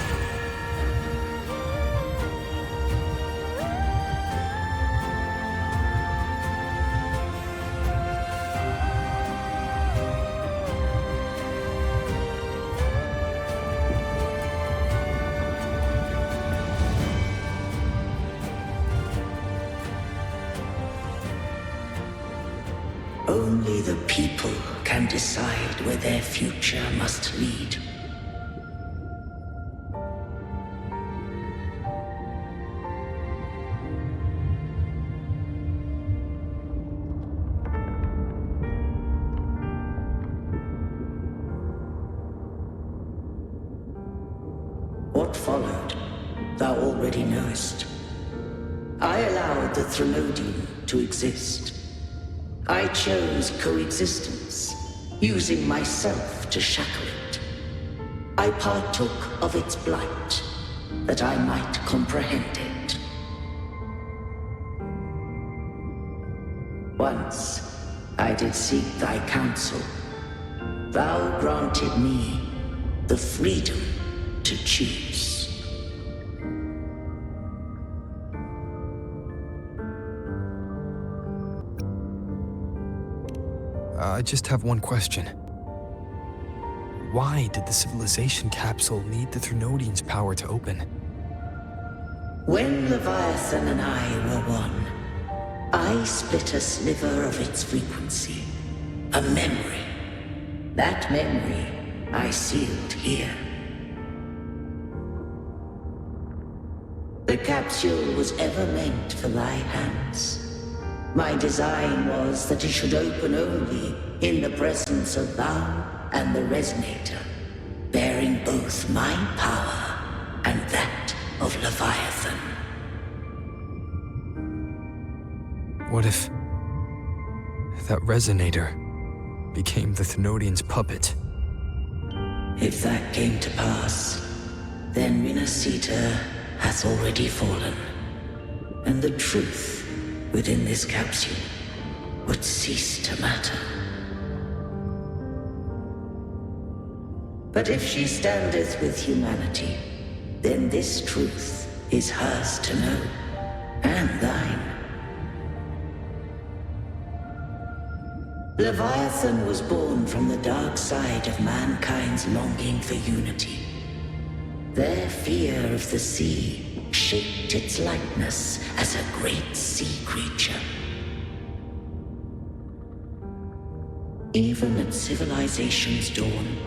Only the people can decide where their future must lead. thou already knowest. I allowed the Threnodian to exist. I chose coexistence, using myself to shackle it. I partook of its blight, that I might comprehend it. Once I did seek thy counsel. Thou granted me the freedom to choose. I just have one question. Why did the civilization capsule need the Threnodian's power to open? When Leviathan and I were one, I split a sliver of its frequency, a memory. That memory I sealed here. The capsule was ever meant for thy hands. My design was that it should open only in the presence of thou and the Resonator, bearing both my power and that of Leviathan. What if that Resonator became the Thenodian's puppet? If that came to pass, then Rinascita hath already fallen, and the truth within this capsule would cease to matter. But if she standeth with humanity, then this truth is hers to know, and thine. Leviathan was born from the dark side of mankind's longing for unity. Their fear of the sea shaped its likeness as a great sea creature. Even at civilization's dawn,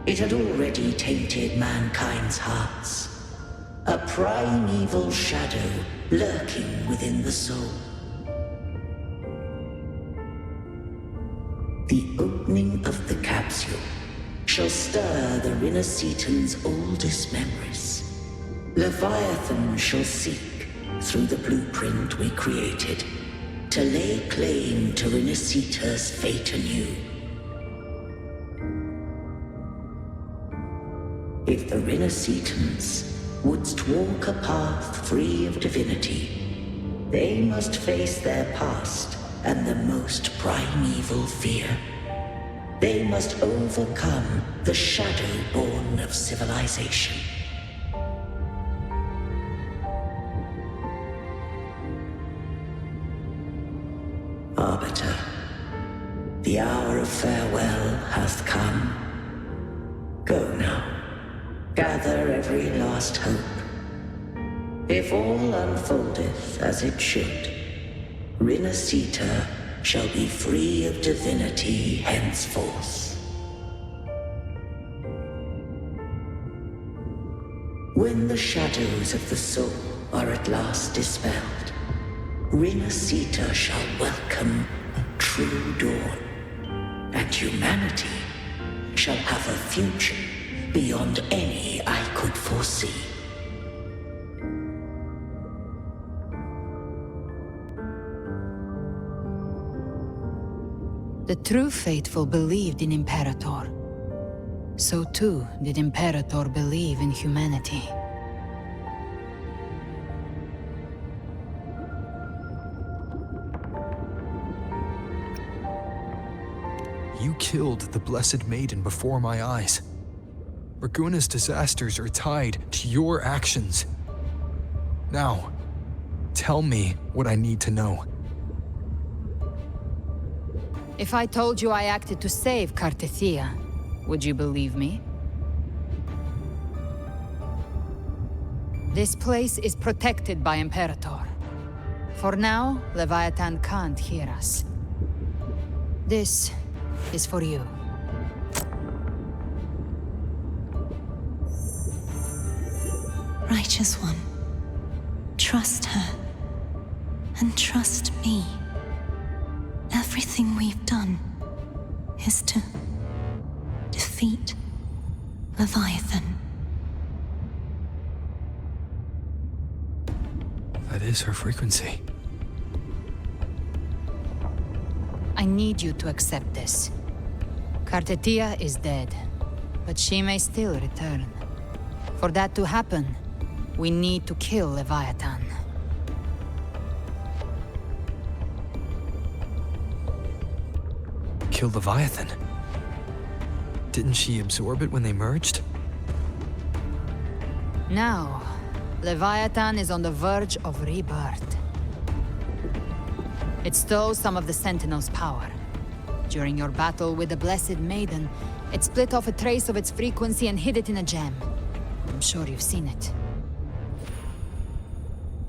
it had already tainted mankind's hearts. A primeval shadow lurking within the soul. The opening of the capsule shall stir the Rinascitan's oldest memories. Leviathan shall seek, through the blueprint we created, to lay claim to Rinascita's fate anew. If the Rinascitans wouldst walk a path free of divinity, they must face their past and the most primeval fear. They must overcome the shadow born of civilization. Arbiter, the hour of farewell hath come. Go now. Gather every last hope. If all unfoldeth as it should, Rinascita shall be free of divinity henceforth. When the shadows of the soul are at last dispelled, Rinascita shall welcome a true dawn, and humanity shall have a future beyond any I could foresee. The true faithful believed in Imperator. So too did Imperator believe in humanity. You killed the Blessed Maiden before my eyes. Bygone's disasters are tied to your actions. Now, tell me what I need to know. If I told you I acted to save Cartethia, would you believe me? This place is protected by Imperator. For now, Leviathan can't hear us. This is for you. Righteous One, trust her, and trust me. Everything we've done is to defeat Leviathan. That is her frequency. I need you to accept this. Kartetia is dead, but she may still return. For that to happen, we need to kill Leviathan. Kill Leviathan? Didn't she absorb it when they merged? Now, Leviathan is on the verge of rebirth. It stole some of the Sentinel's power. During your battle with the Blessed Maiden, it split off a trace of its frequency and hid it in a gem. I'm sure you've seen it.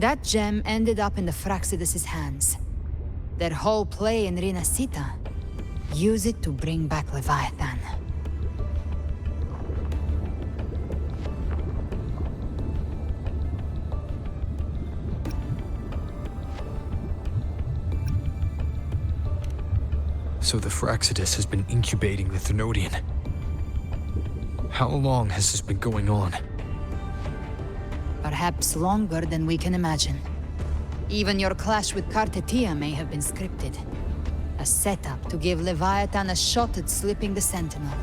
That gem ended up in the Fraxidus' hands. Their whole play in Rinascita. Use it to bring back Leviathan. So the Fraxidus has been incubating the Thenodian. How long has this been going on? Perhaps longer than we can imagine. Even your clash with Kartetia may have been scripted. A setup to give Leviathan a shot at slipping the Sentinel.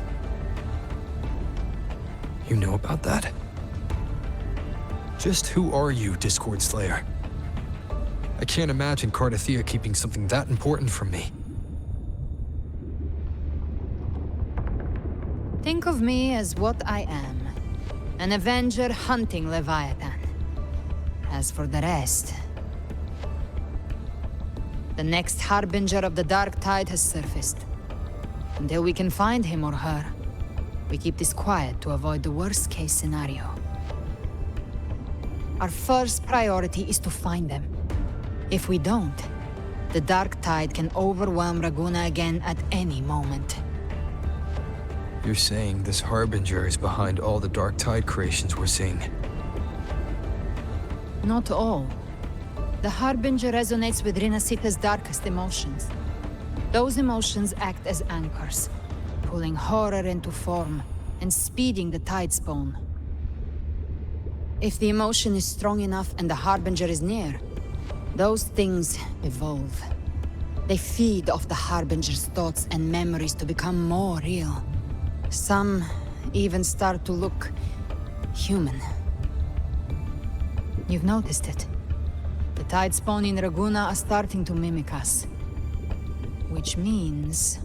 You know about that? Just who are you, Discord Slayer? I can't imagine Kartetia keeping something that important from me. Think of me as what I am. An Avenger hunting Leviathan. As for the rest... The next Harbinger of the Dark Tide has surfaced. Until we can find him or her, we keep this quiet to avoid the worst-case scenario. Our first priority is to find them. If we don't, the Dark Tide can overwhelm Raguna again at any moment. You're saying this Harbinger is behind all the Dark Tide creations we're seeing? Not all. The Harbinger resonates with Rinascita's darkest emotions. Those emotions act as anchors, pulling horror into form and speeding the Tidespawn. If the emotion is strong enough and the Harbinger is near, those things evolve. They feed off the Harbinger's thoughts and memories to become more real. Some even start to look human. You've noticed it. The Tidespawn in Raguna are starting to mimic us. Which means...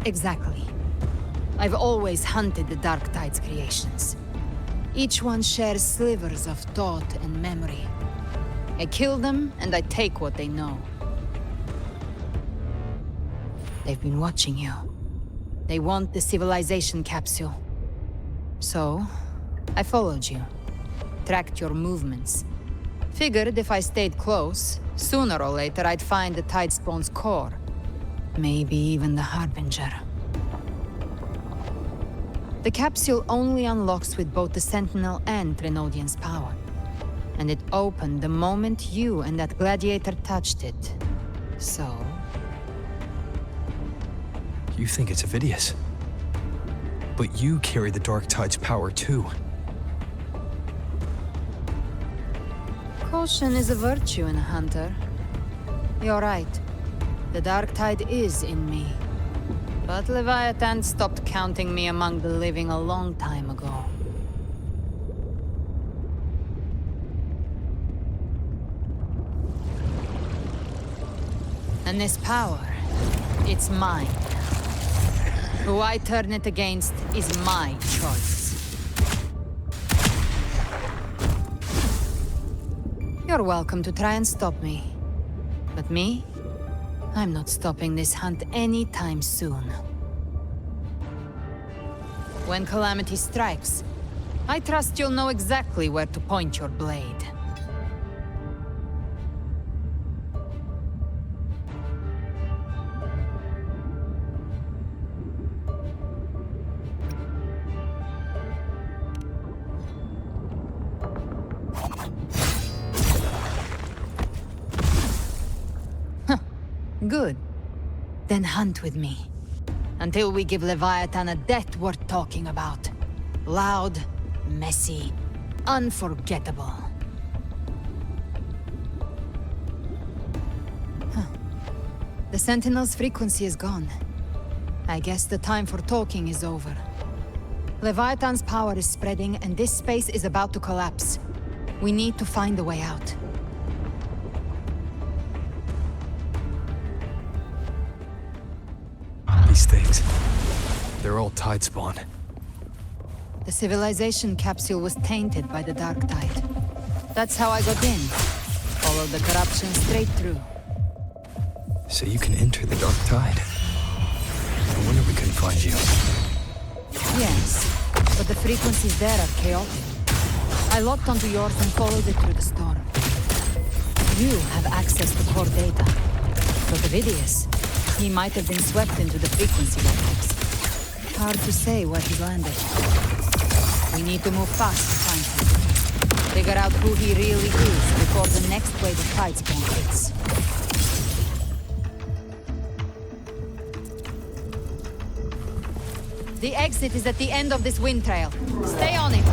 Exactly. I've always hunted the Dark Tide's creations. Each one shares slivers of thought and memory. I kill them, and I take what they know. They've been watching you. They want the civilization capsule. So, I followed you. Tracked your movements. Figured if I stayed close, sooner or later I'd find the Tidespawn's core. Maybe even the Harbinger. The capsule only unlocks with both the Sentinel and Thenodian's power. And it opened the moment you and that gladiator touched it. So... You think it's Avidius. But you carry the Dark Tide's power too. Caution is a virtue in a hunter. You're right. The Dark Tide is in me. But Leviathan stopped counting me among the living a long time ago. And this power, it's mine. Who I turn it against is my choice. You're welcome to try and stop me. But me? I'm not stopping this hunt anytime soon. When calamity strikes, I trust you'll know exactly where to point your blade. Good. Then hunt with me. Until we give Leviathan a death worth talking about. Loud, messy, unforgettable. The Sentinel's frequency is gone. I guess the time for talking is over. Leviathan's power is spreading, and this space is about to collapse. We need to find a way out. These things, they're all tide spawn. The civilization capsule was tainted by the Dark Tide. That's how I got in. Followed the corruption straight through. So you can enter the Dark Tide. No wonder we couldn't find you. Yes, but the frequencies there are chaotic. I locked onto yours and followed it through the storm. You have access to core data. But Vidius, he might have been swept into the frequency vortex. Hard to say where he landed. We need to move fast to find him. Figure out who he really is before the next wave of tide spawn hits. The exit is at the end of this wind trail. Stay on it.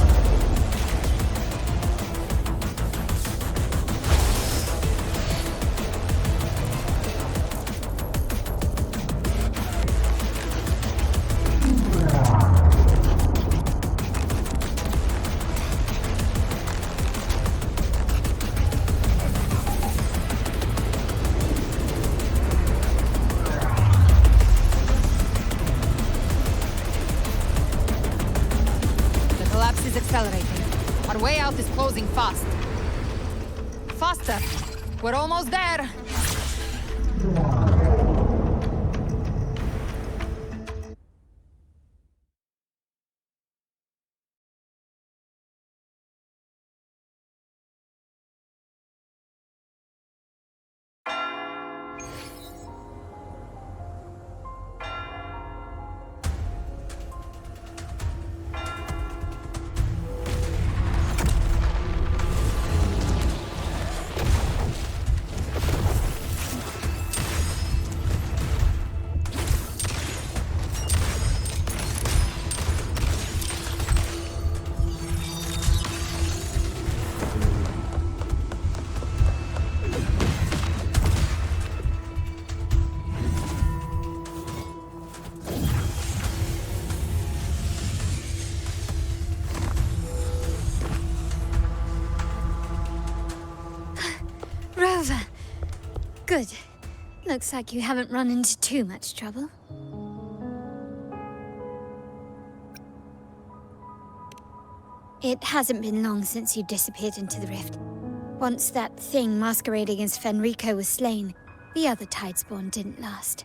Accelerating. Our way out is closing fast. Faster! We're almost there! Good. Looks like you haven't run into too much trouble. It hasn't been long since you disappeared into the rift. Once that thing masquerading as Fenrico was slain, the other Tidespawn didn't last.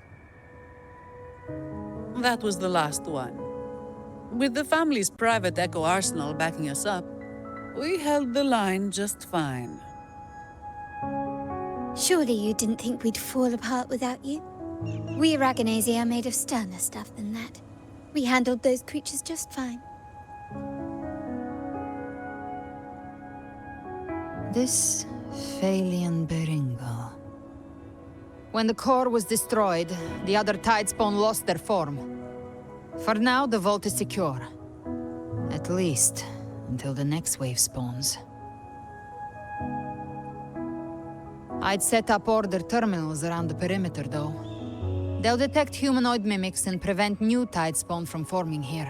That was the last one. With the family's private Echo arsenal backing us up, we held the line just fine. Surely you didn't think we'd fall apart without you? We Aragonese are made of sterner stuff than that. We handled those creatures just fine. This Phalian Beringo. When the core was destroyed, the other Tidespawn lost their form. For now, the vault is secure. At least, until the next wave spawns. I'd set up order terminals around the perimeter, though. They'll detect humanoid mimics and prevent new Tidespawn from forming here.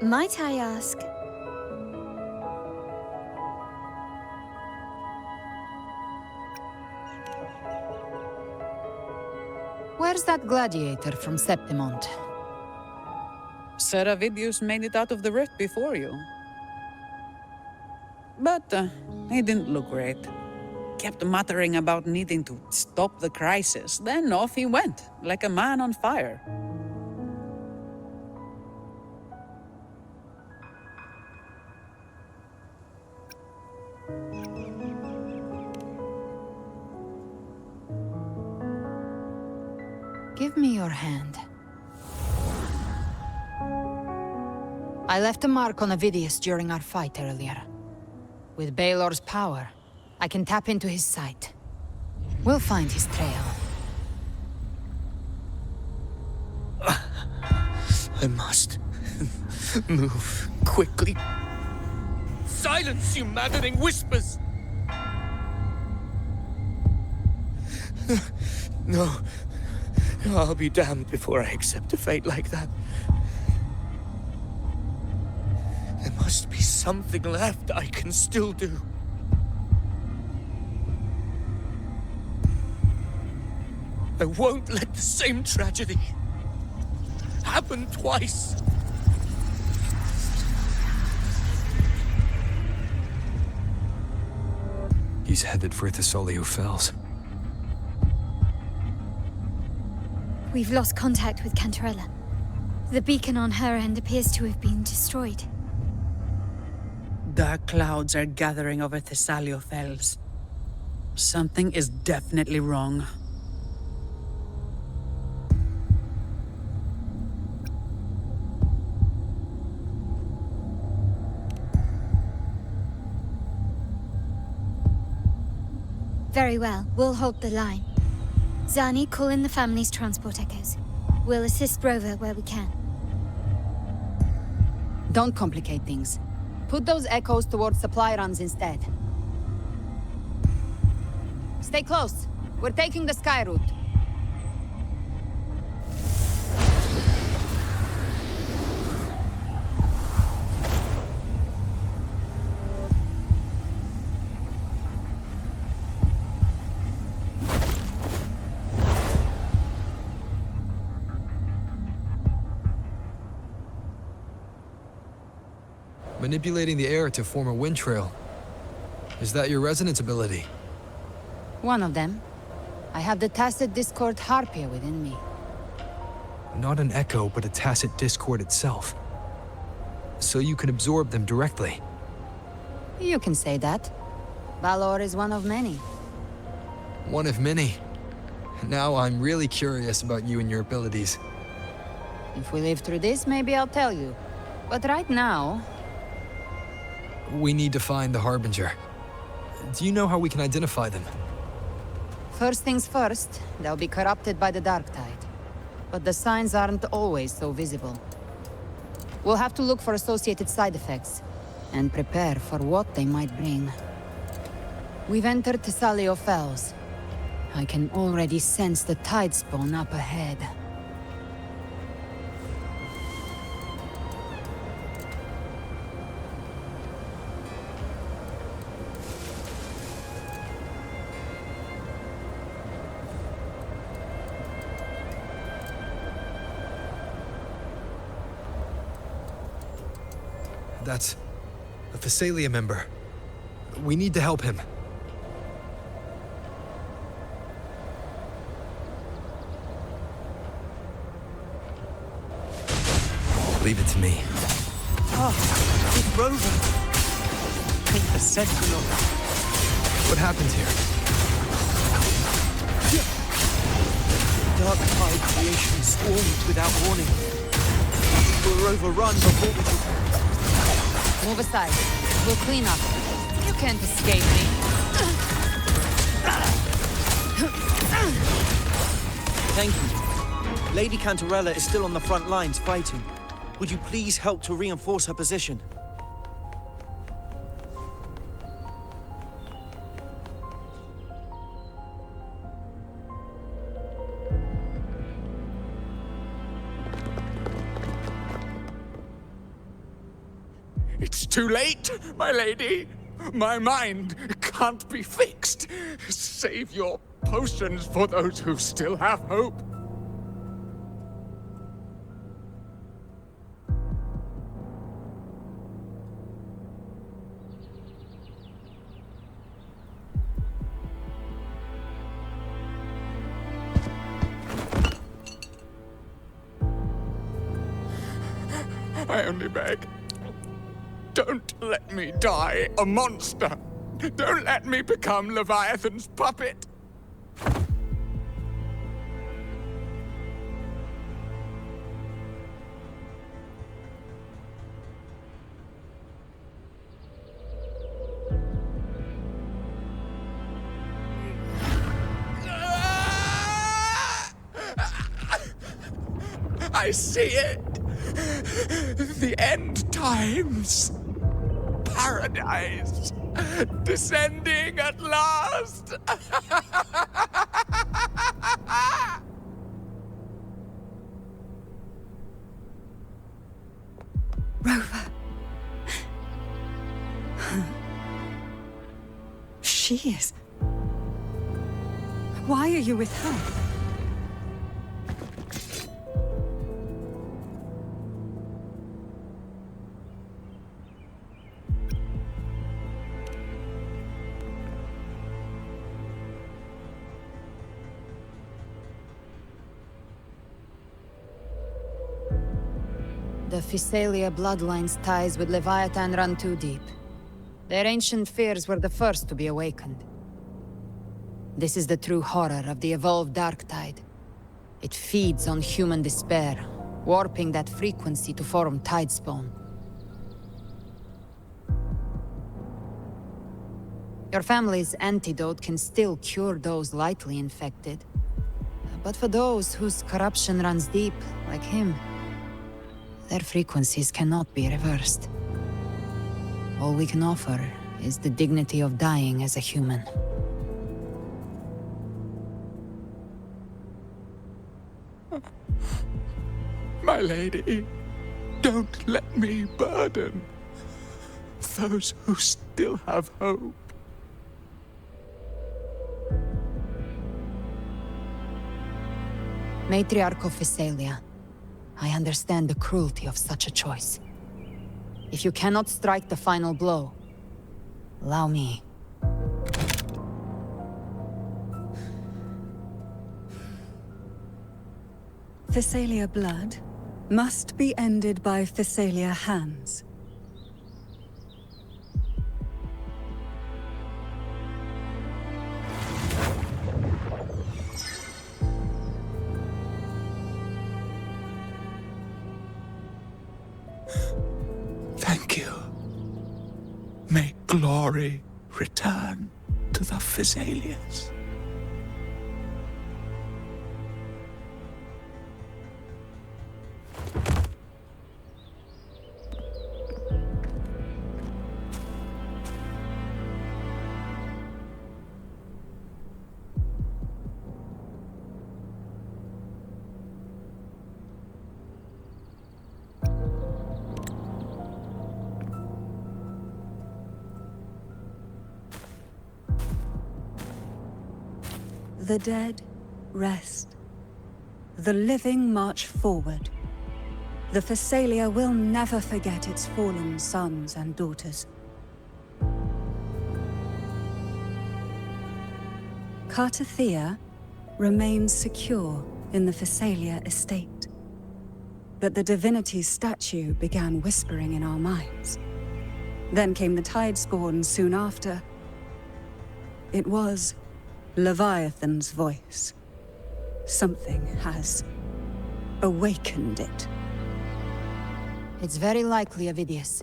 Might I ask? Where's that gladiator from Septimont? Seravidius made it out of the rift before you. But he didn't look great. Kept muttering about needing to stop the crisis, then off he went, like a man on fire. Give me your hand. I left a mark on Avidius during our fight earlier. With Baelor's power, I can tap into his sight. We'll find his trail. I must move quickly. Silence, you maddening whispers! No. I'll be damned before I accept a fate like that. There must be something left I can still do. I won't let the same tragedy happen twice. He's headed for Thessalio Fells. We've lost contact with Cantarella. The beacon on her end appears to have been destroyed. Dark clouds are gathering over Thessalio Fells. Something is definitely wrong. Very well, we'll hold the line. Zani, call in the family's transport echoes. We'll assist Rover where we can. Don't complicate things. Put those echoes towards supply runs instead. Stay close. We're taking the sky route. Manipulating the air to form a wind trail. Is that your resonance ability? One of them. I have the Tacit Discord Harpia within me. Not an echo, but a tacit discord itself. So you can absorb them directly. You can say that. Valor is one of many. One of many. Now I'm really curious about you and your abilities. If we live through this, maybe I'll tell you. But right now... We need to find the Harbinger. Do you know how we can identify them? First things first, they'll be corrupted by the Dark Tide. But the signs aren't always so visible. We'll have to look for associated side effects, and prepare for what they might bring. We've entered Thessalio Fells. I can already sense the tide spawn up ahead. That's a Thessalia member. We need to help him. Leave it to me. Oh, it's Rover. The Sentinel. What happened here? Dark Tide creation swarmed without warning. We were overrun before we could... Move aside. We'll clean up. You can't escape me. Thank you. Lady Cantarella is still on the front lines fighting. Would you please help to reinforce her position? It's too late, my lady. My mind can't be fixed. Save your potions for those who still have hope. I only beg. Don't let me die a monster! Don't let me become Leviathan's puppet! I see it! The end times. Paradise. Descending at last. Rover. She is. Why are you with her? The Physalia bloodline's ties with Leviathan run too deep. Their ancient fears were the first to be awakened. This is the true horror of the evolved Dark Tide. It feeds on human despair, warping that frequency to form Tidespawn. Your family's antidote can still cure those lightly infected. But for those whose corruption runs deep, like him, their frequencies cannot be reversed. All we can offer is the dignity of dying as a human. My lady, don't let me burden those who still have hope. Matriarch of Physalia, I understand the cruelty of such a choice. If you cannot strike the final blow, allow me. Physalia blood must be ended by Physalia hands. Thank you. May glory return to the Physalians. The dead rest. The living march forward. The Physalia will never forget its fallen sons and daughters. Cartathea remains secure in the Physalia estate. But the divinity's statue began whispering in our minds. Then came the Tidespawn soon after. It was Leviathan's voice. Something has awakened it. It's very likely, Avidius.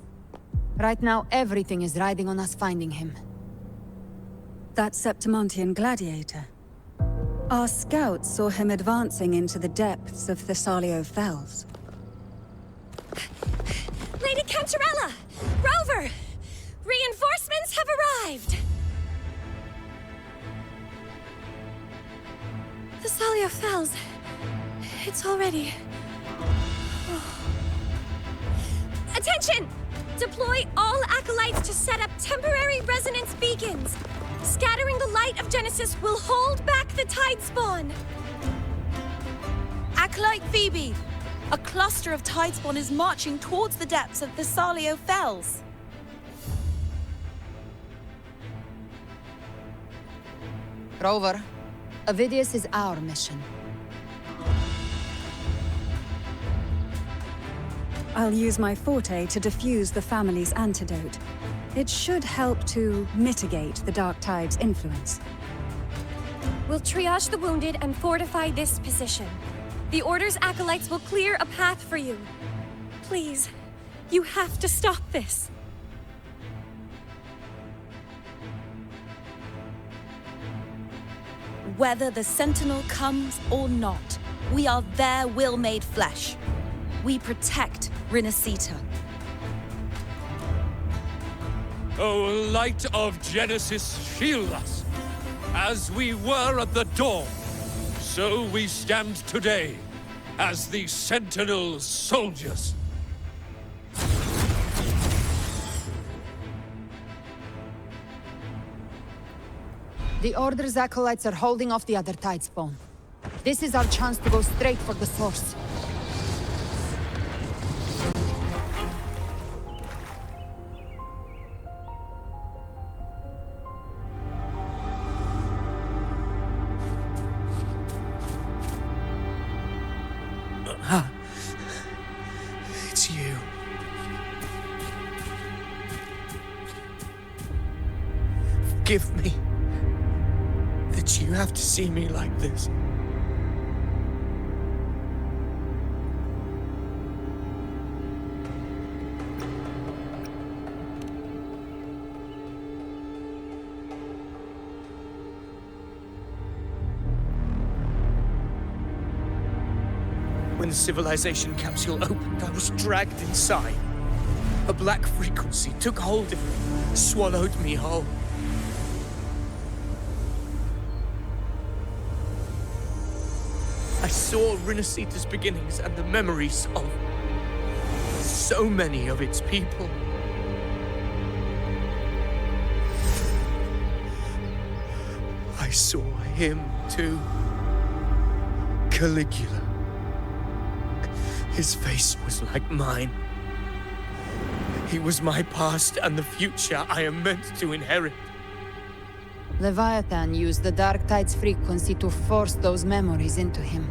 Right now, everything is riding on us finding him. That Septimontian gladiator. Our scouts saw him advancing into the depths of Thessalio Fells. Lady Cantarella! Rover! Reinforcements have arrived! Thessalio Fells. It's already... Attention! Deploy all acolytes to set up temporary resonance beacons. Scattering the light of Genesis will hold back the Tidespawn. Acolyte Phoebe, a cluster of Tidespawn is marching towards the depths of Thessalio Fells. Rover, Avidius is our mission. I'll use my forte to defuse the family's antidote. It should help to mitigate the Dark Tide's influence. We'll triage the wounded and fortify this position. The Order's acolytes will clear a path for you. Please, you have to stop this. Whether the Sentinel comes or not, we are their will made flesh. We protect Rinascita. O light of Genesis, shield us! As we were at the dawn, so we stand today, as the Sentinel's soldiers. The Order's acolytes are holding off the other Tidespawn. This is our chance to go straight for the source. It's you. Forgive me that you have to see me like this. When the civilization capsule opened, I was dragged inside. A black frequency took hold of me, swallowed me whole. I saw Rinascita's beginnings and the memories of so many of its people. I saw him too. Caligula. His face was like mine. He was my past and the future I am meant to inherit. Leviathan used the Dark Tide's frequency to force those memories into him.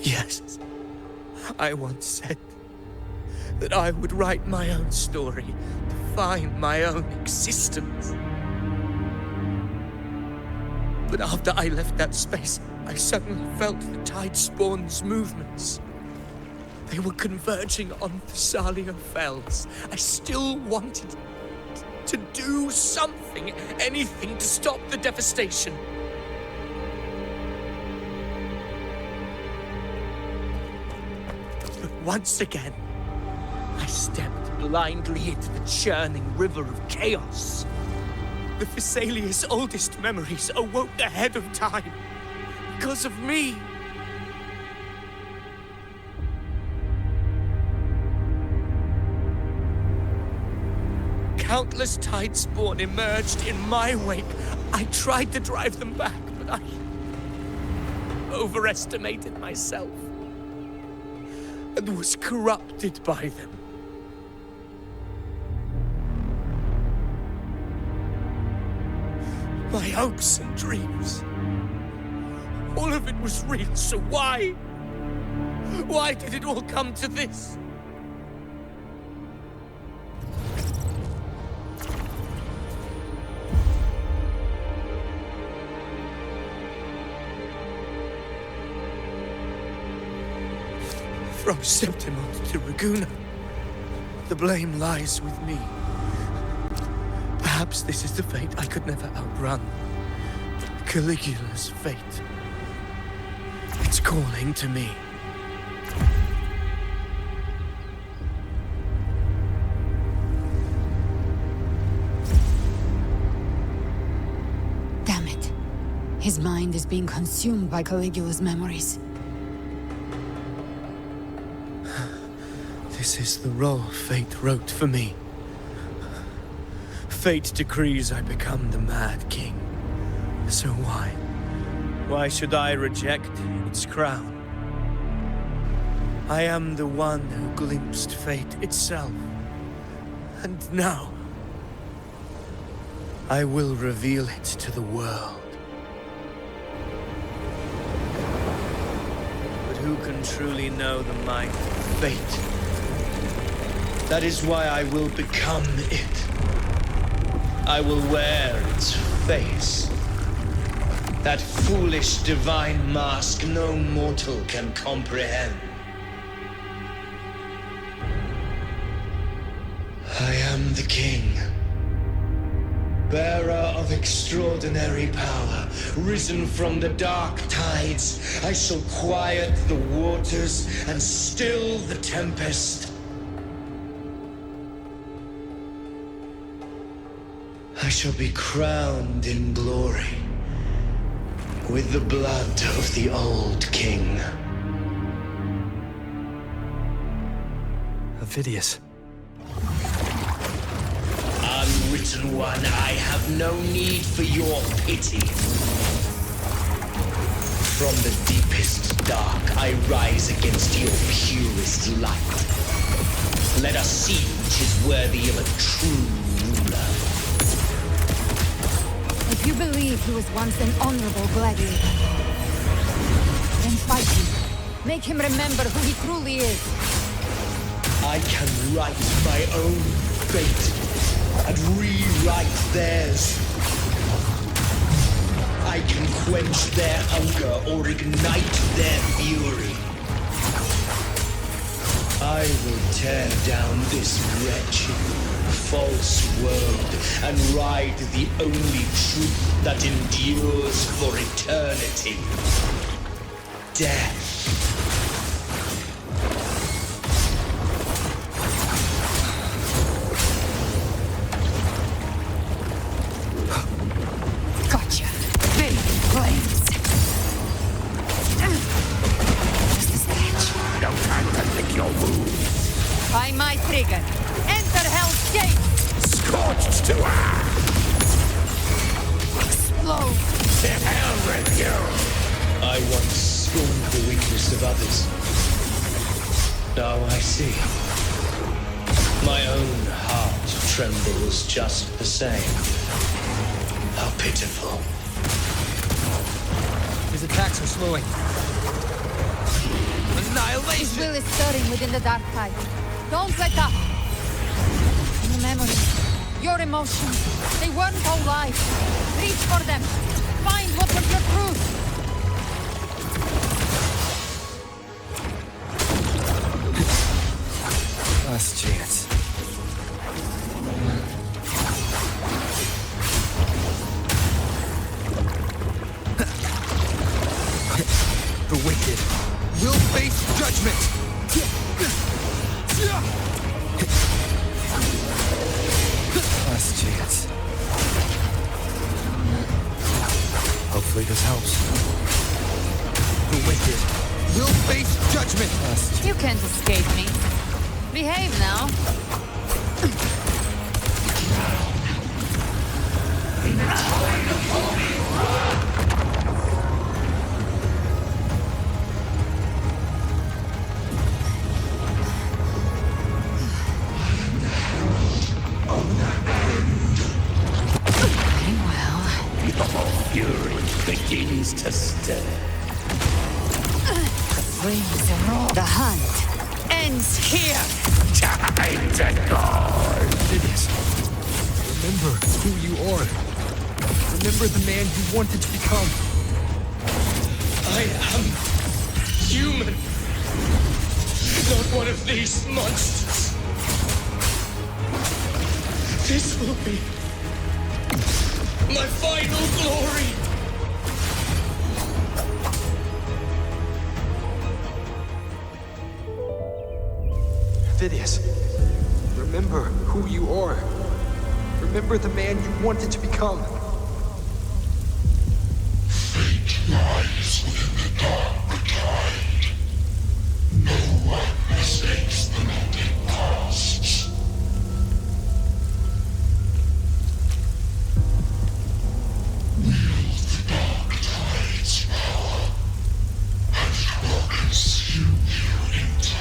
Yes, I once said that I would write my own story, define my own existence. But after I left that space, I suddenly felt the Tidespawn's movements. They were converging on Thessalia Fells. I still wanted to do something, anything to stop the devastation. But once again, I stepped blindly into the churning river of chaos. The Thessalia's oldest memories awoke ahead of time. Because of me. Countless Tidespawn emerged in my wake. I tried to drive them back, but I overestimated myself and was corrupted by them. My hopes and dreams. All of it was real, so why? Why did it all come to this? From Septimont to Raguna, the blame lies with me. Perhaps this is the fate I could never outrun. Caligula's fate. It's calling to me. Damn it. His mind is being consumed by Caligula's memories. This is the role fate wrote for me. Fate decrees I become the Mad King. So why? Why should I reject its crown? I am the one who glimpsed fate itself. And now, I will reveal it to the world. But who can truly know the might of fate? That is why I will become it. I will wear its face. That foolish divine mask no mortal can comprehend. I am the king. Bearer of extraordinary power, risen from the dark tides, I shall quiet the waters and still the tempest. I shall be crowned in glory with the blood of the old king. Vidius. Unwritten one, I have no need for your pity. From the deepest dark, I rise against your purest light. Let us see which is worthy of a true ruler. If you believe he was once an honorable gladiator, then fight him. Make him remember who he truly is. I can write my own fate and rewrite theirs. I can quench their hunger or ignite their fury. I will tear down this wretched, false world and ride the only truth that endures for eternity. Death. Just the same. How pitiful. His attacks are slowing. Annihilation! His will is stirring within the dark tide. Don't let up! Your memories, your emotions, they weren't all lies. Reach for them. Find what was your truth. Last chance. The wicked will face judgment! Last chance. Hopefully this helps. The wicked will face judgment! Last chance. You can't escape me. Behave now. Begins to stir. The flames roar. The hunt ends here. Time to go. Vidius, remember who you are. Remember the man you wanted to become. I am human. Not one of these monsters. This will be my final glory. Vidius, remember who you are. Remember the man you wanted to become. Fate lies within the dark tide. No one mistakes the melting pasts. Wield the dark tide's power, and it will consume you in turn.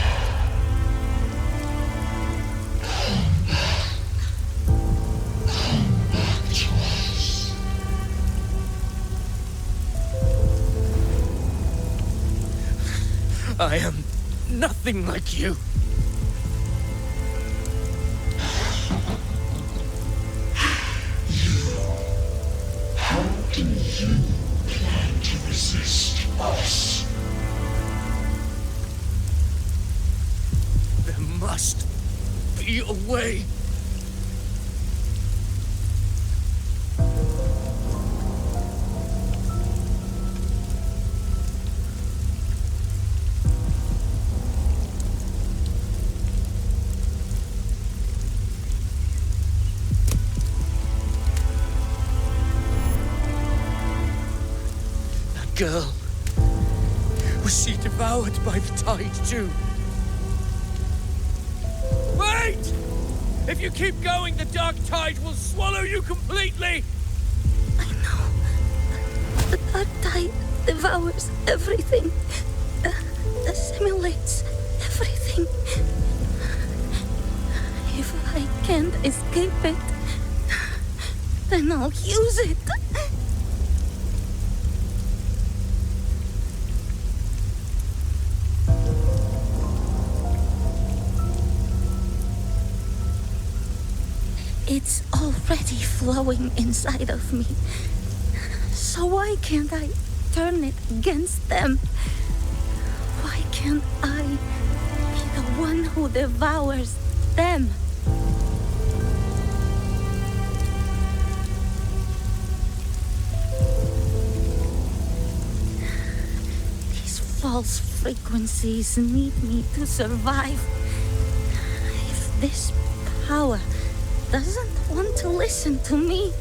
I am nothing like you. How do you plan to resist us? There must be a way. girl. Was she devoured by the tide too? Wait! If you keep going, the dark tide will swallow you completely! The dark tide devours everything, assimilates everything. If I can't escape it, then I'll use it. It's already flowing inside of me. So why can't I turn it against them? Why can't I be the one who devours them? These false frequencies need me to survive. If this power doesn't want to listen to me,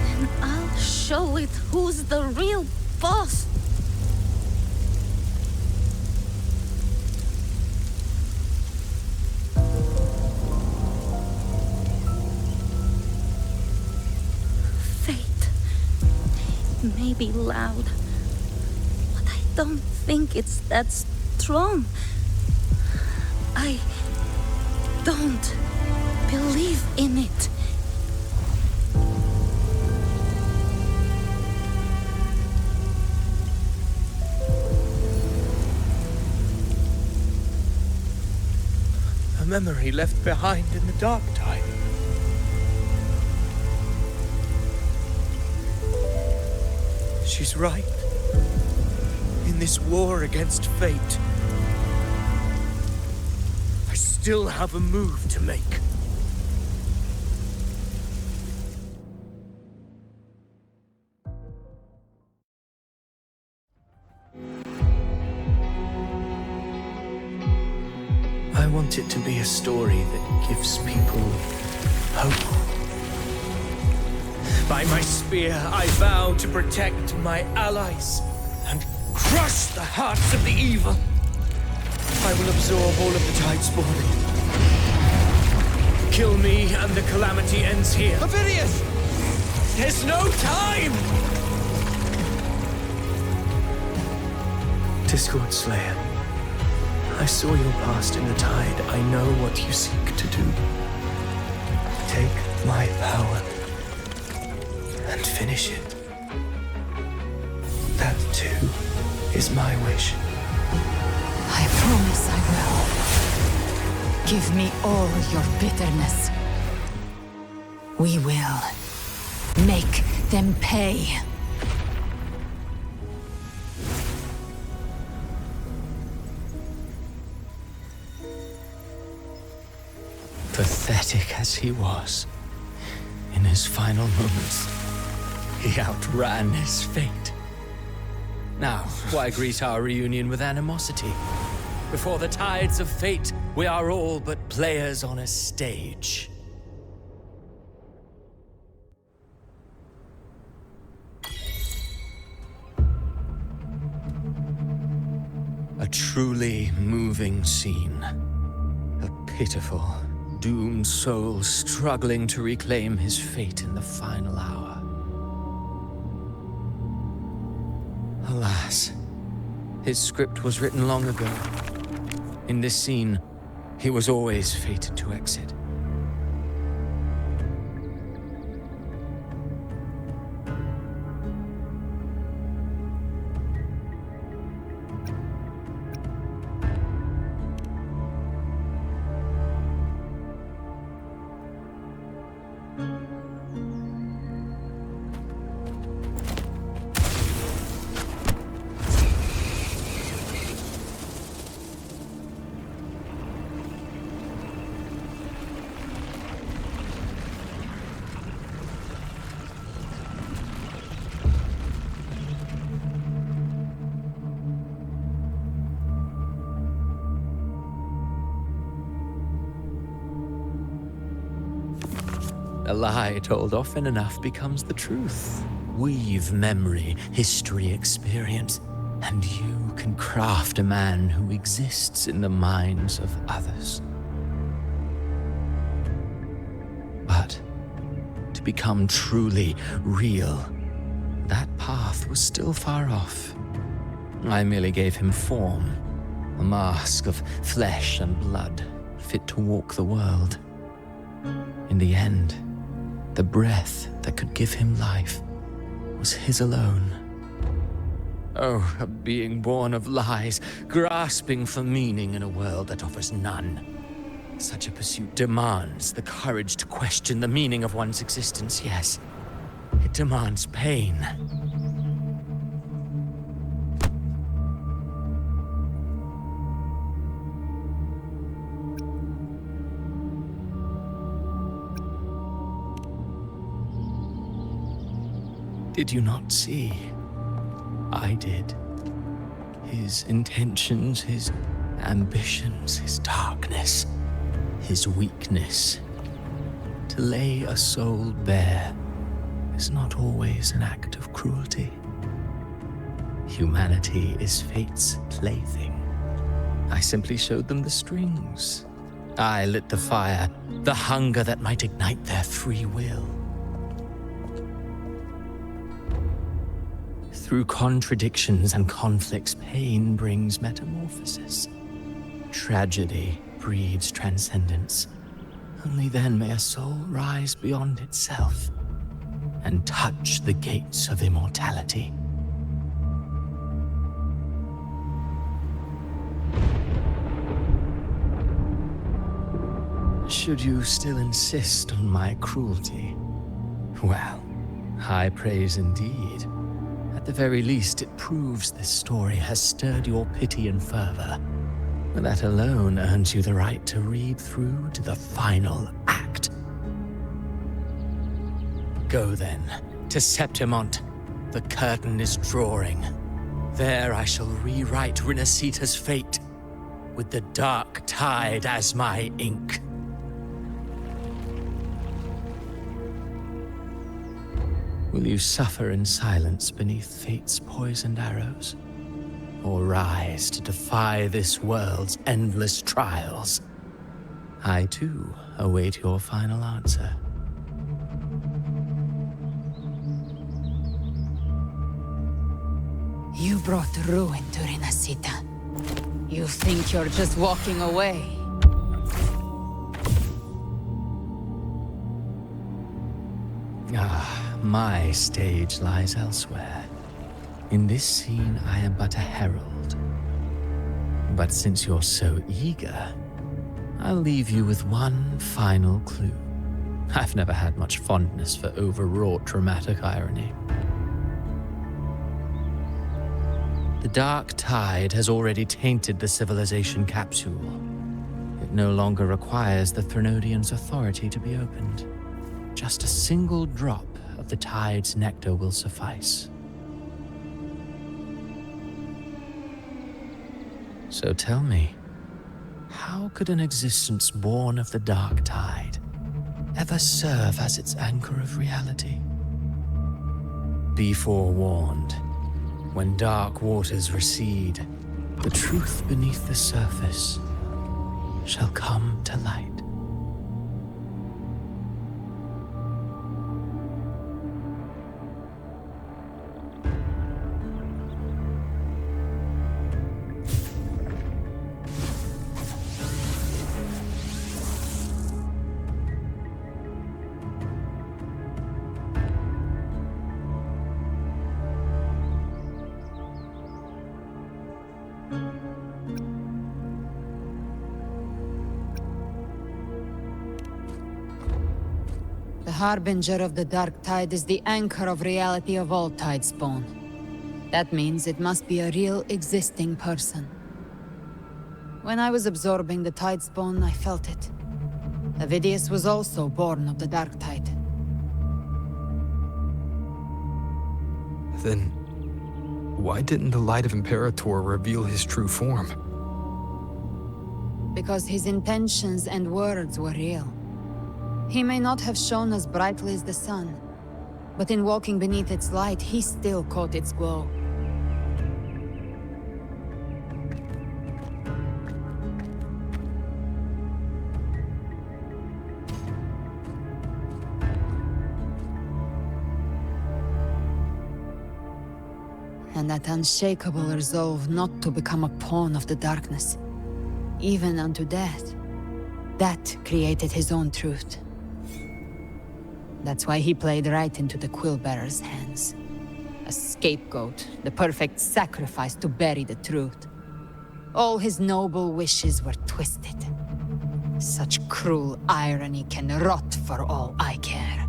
then I'll show it who's the real boss. Fate may be loud, but I don't think it's that strong. I don't believe in it. A memory left behind in the dark tide. She's right. In this war against fate, I still have a move to make. I want it to be a story that gives people hope. By my spear, I vow to protect my allies and crush the hearts of the evil. I will absorb all of the tide spawn. Kill me and the calamity ends here. Ovidius! There's no time! Discord Slayer, I saw your past in the tide. I know what you seek to do. Take my power and finish it. That too is my wish. I promise I will. Give me all your bitterness. We will make them pay. Pathetic as he was, in his final moments, he outran his fate. Now, why greet our reunion with animosity? Before the tides of fate, we are all but players on a stage. A truly moving scene. A pitiful, doomed soul struggling to reclaim his fate in the final hour. Alas, his script was written long ago. In this scene, he was always fated to exit. A lie told often enough becomes the truth. Weave memory, history, experience, and you can craft a man who exists in the minds of others. But to become truly real, that path was still far off. I merely gave him form, a mask of flesh and blood, fit to walk the world. In the end, the breath that could give him life was his alone. Oh, a being born of lies, grasping for meaning in a world that offers none. Such a pursuit demands the courage to question the meaning of one's existence, yes. It demands pain. Did you not see? I did. His intentions, his ambitions, his darkness, his weakness. To lay a soul bare is not always an act of cruelty. Humanity is fate's plaything. I simply showed them the strings. I lit the fire, the hunger that might ignite their free will. Through contradictions and conflicts, pain brings metamorphosis. Tragedy breeds transcendence. Only then may a soul rise beyond itself and touch the gates of immortality. Should you still insist on my cruelty? Well, high praise indeed. At the very least, it proves this story has stirred your pity and fervor. That alone earns you the right to read through to the final act. Go then, to Septimont. The curtain is drawing. There I shall rewrite Rinascita's fate, with the dark tide as my ink. Will you suffer in silence beneath fate's poisoned arrows? Or rise to defy this world's endless trials? I, too, await your final answer. You brought ruin to Rinascita. You think you're just walking away? My stage lies elsewhere. In this scene, I am but a herald. But since you're so eager, I'll leave you with one final clue. I've never had much fondness for overwrought dramatic irony. The dark tide has already tainted the civilization capsule. It no longer requires the Threnodians' authority to be opened. Just a single drop of the tide's nectar will suffice. So tell me, how could an existence born of the dark tide ever serve as its anchor of reality? Be forewarned, when dark waters recede, the truth beneath the surface shall come to light. The Harbinger of the Dark Tide is the anchor of reality of all Tidespawn. That means it must be a real, existing person. When I was absorbing the Tidespawn, I felt it. Avidius was also born of the Dark Tide. Then, why didn't the Light of Imperator reveal his true form? Because his intentions and words were real. He may not have shone as brightly as the sun, but in walking beneath its light, he still caught its glow. And that unshakable resolve not to become a pawn of the darkness, even unto death, that created his own truth. That's why he played right into the Quill-Bearer's hands. A scapegoat, the perfect sacrifice to bury the truth. All his noble wishes were twisted. Such cruel irony can rot for all I care.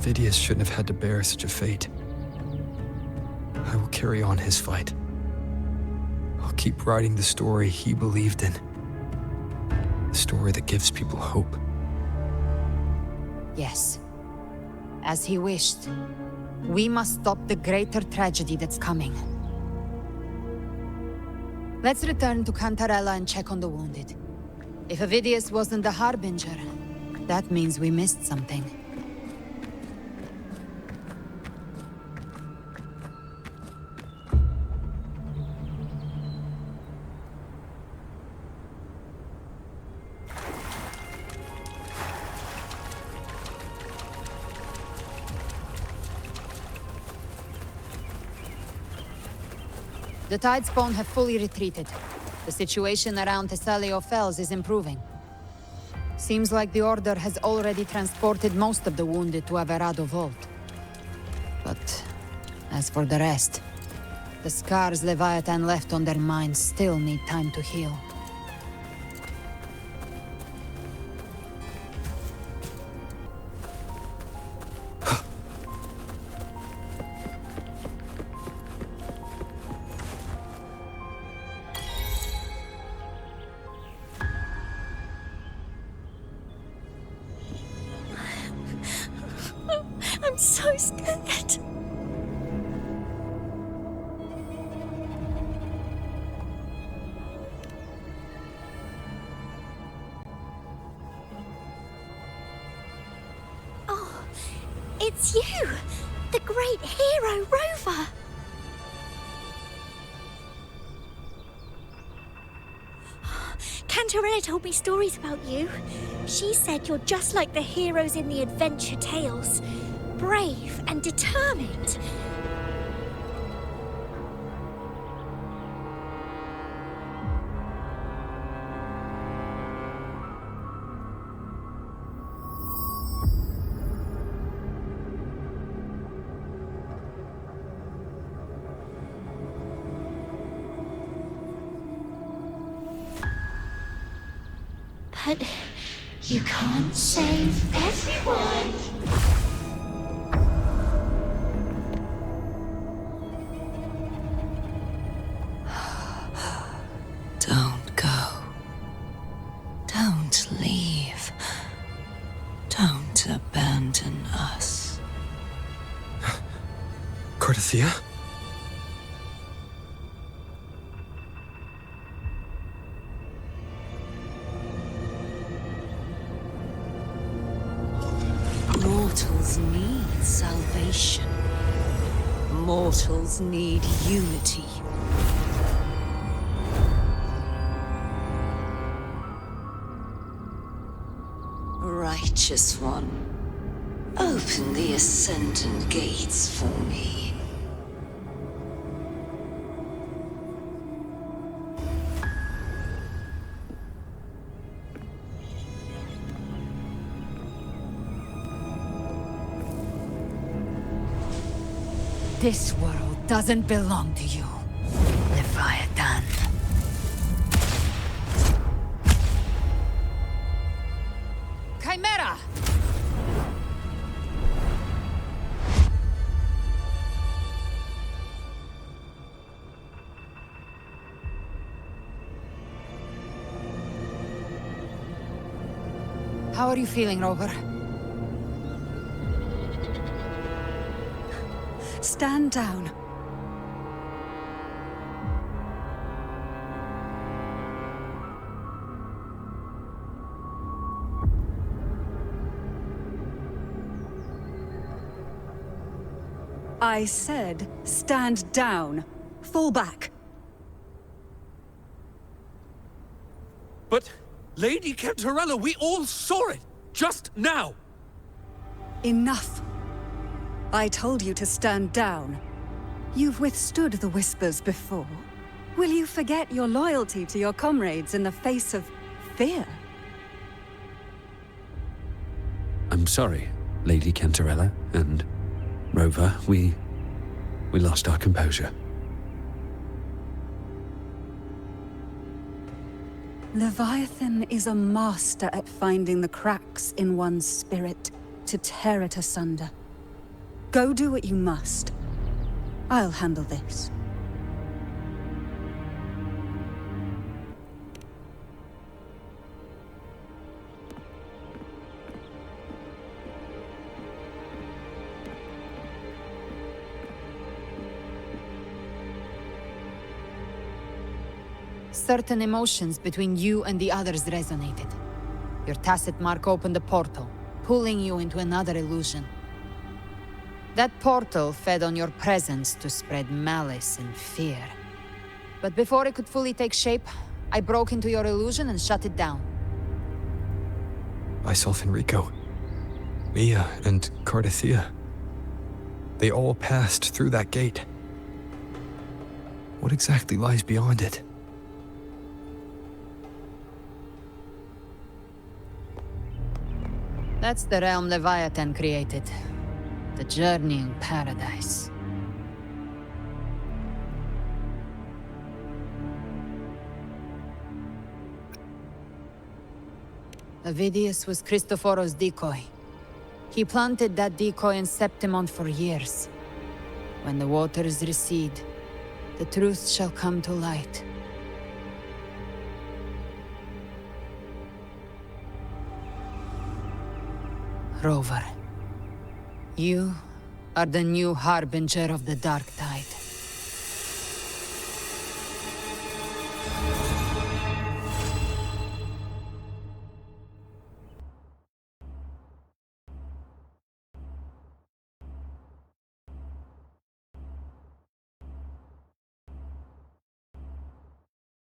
Vidius shouldn't have had to bear such a fate. I will carry on his fight. I'll keep writing the story he believed in. The story that gives people hope. Yes. As he wished. We must stop the greater tragedy that's coming. Let's return to Cantarella and check on the wounded. If Vidius wasn't the Harbinger, that means we missed something. The Tidespawn have fully retreated. The situation around Thessalio Fells is improving. Seems like the Order has already transported most of the wounded to Averado Vault. But as for the rest, the scars Leviathan left on their minds still need time to heal. I'm so scared. Oh, it's you! The great hero, Rover! Cantarella told me stories about you. She said you're just like the heroes in the adventure tales. Brave and determined. But you can't save everyone. Don't go. Don't leave. Don't abandon us. Cardathia? Mortals need salvation. Mortals need unity. Righteous One, open the Ascendant Gates for me. This world doesn't belong to you, Leviathan. Chimera! How are you feeling, Rover? Stand down. I said, stand down. Fall back. But, Lady Cantarella, we all saw it! Just now! Enough. I told you to stand down. You've withstood the whispers before. Will you forget your loyalty to your comrades in the face of fear? I'm sorry, Lady Cantarella, and Rover, we lost our composure. Leviathan is a master at finding the cracks in one's spirit to tear it asunder. Go do what you must. I'll handle this. Certain emotions between you and the others resonated. Your tacit mark opened a portal, pulling you into another illusion. That portal fed on your presence to spread malice and fear. But before it could fully take shape, I broke into your illusion and shut it down. Myself and Rico, Mia and Cardathea, they all passed through that gate. What exactly lies beyond it? That's the realm Leviathan created. The journeying paradise. Avidius was Cristoforo's decoy. He planted that decoy in Septimon for years. When the waters recede, the truth shall come to light. Rover, you are the new harbinger of the Dark Tide.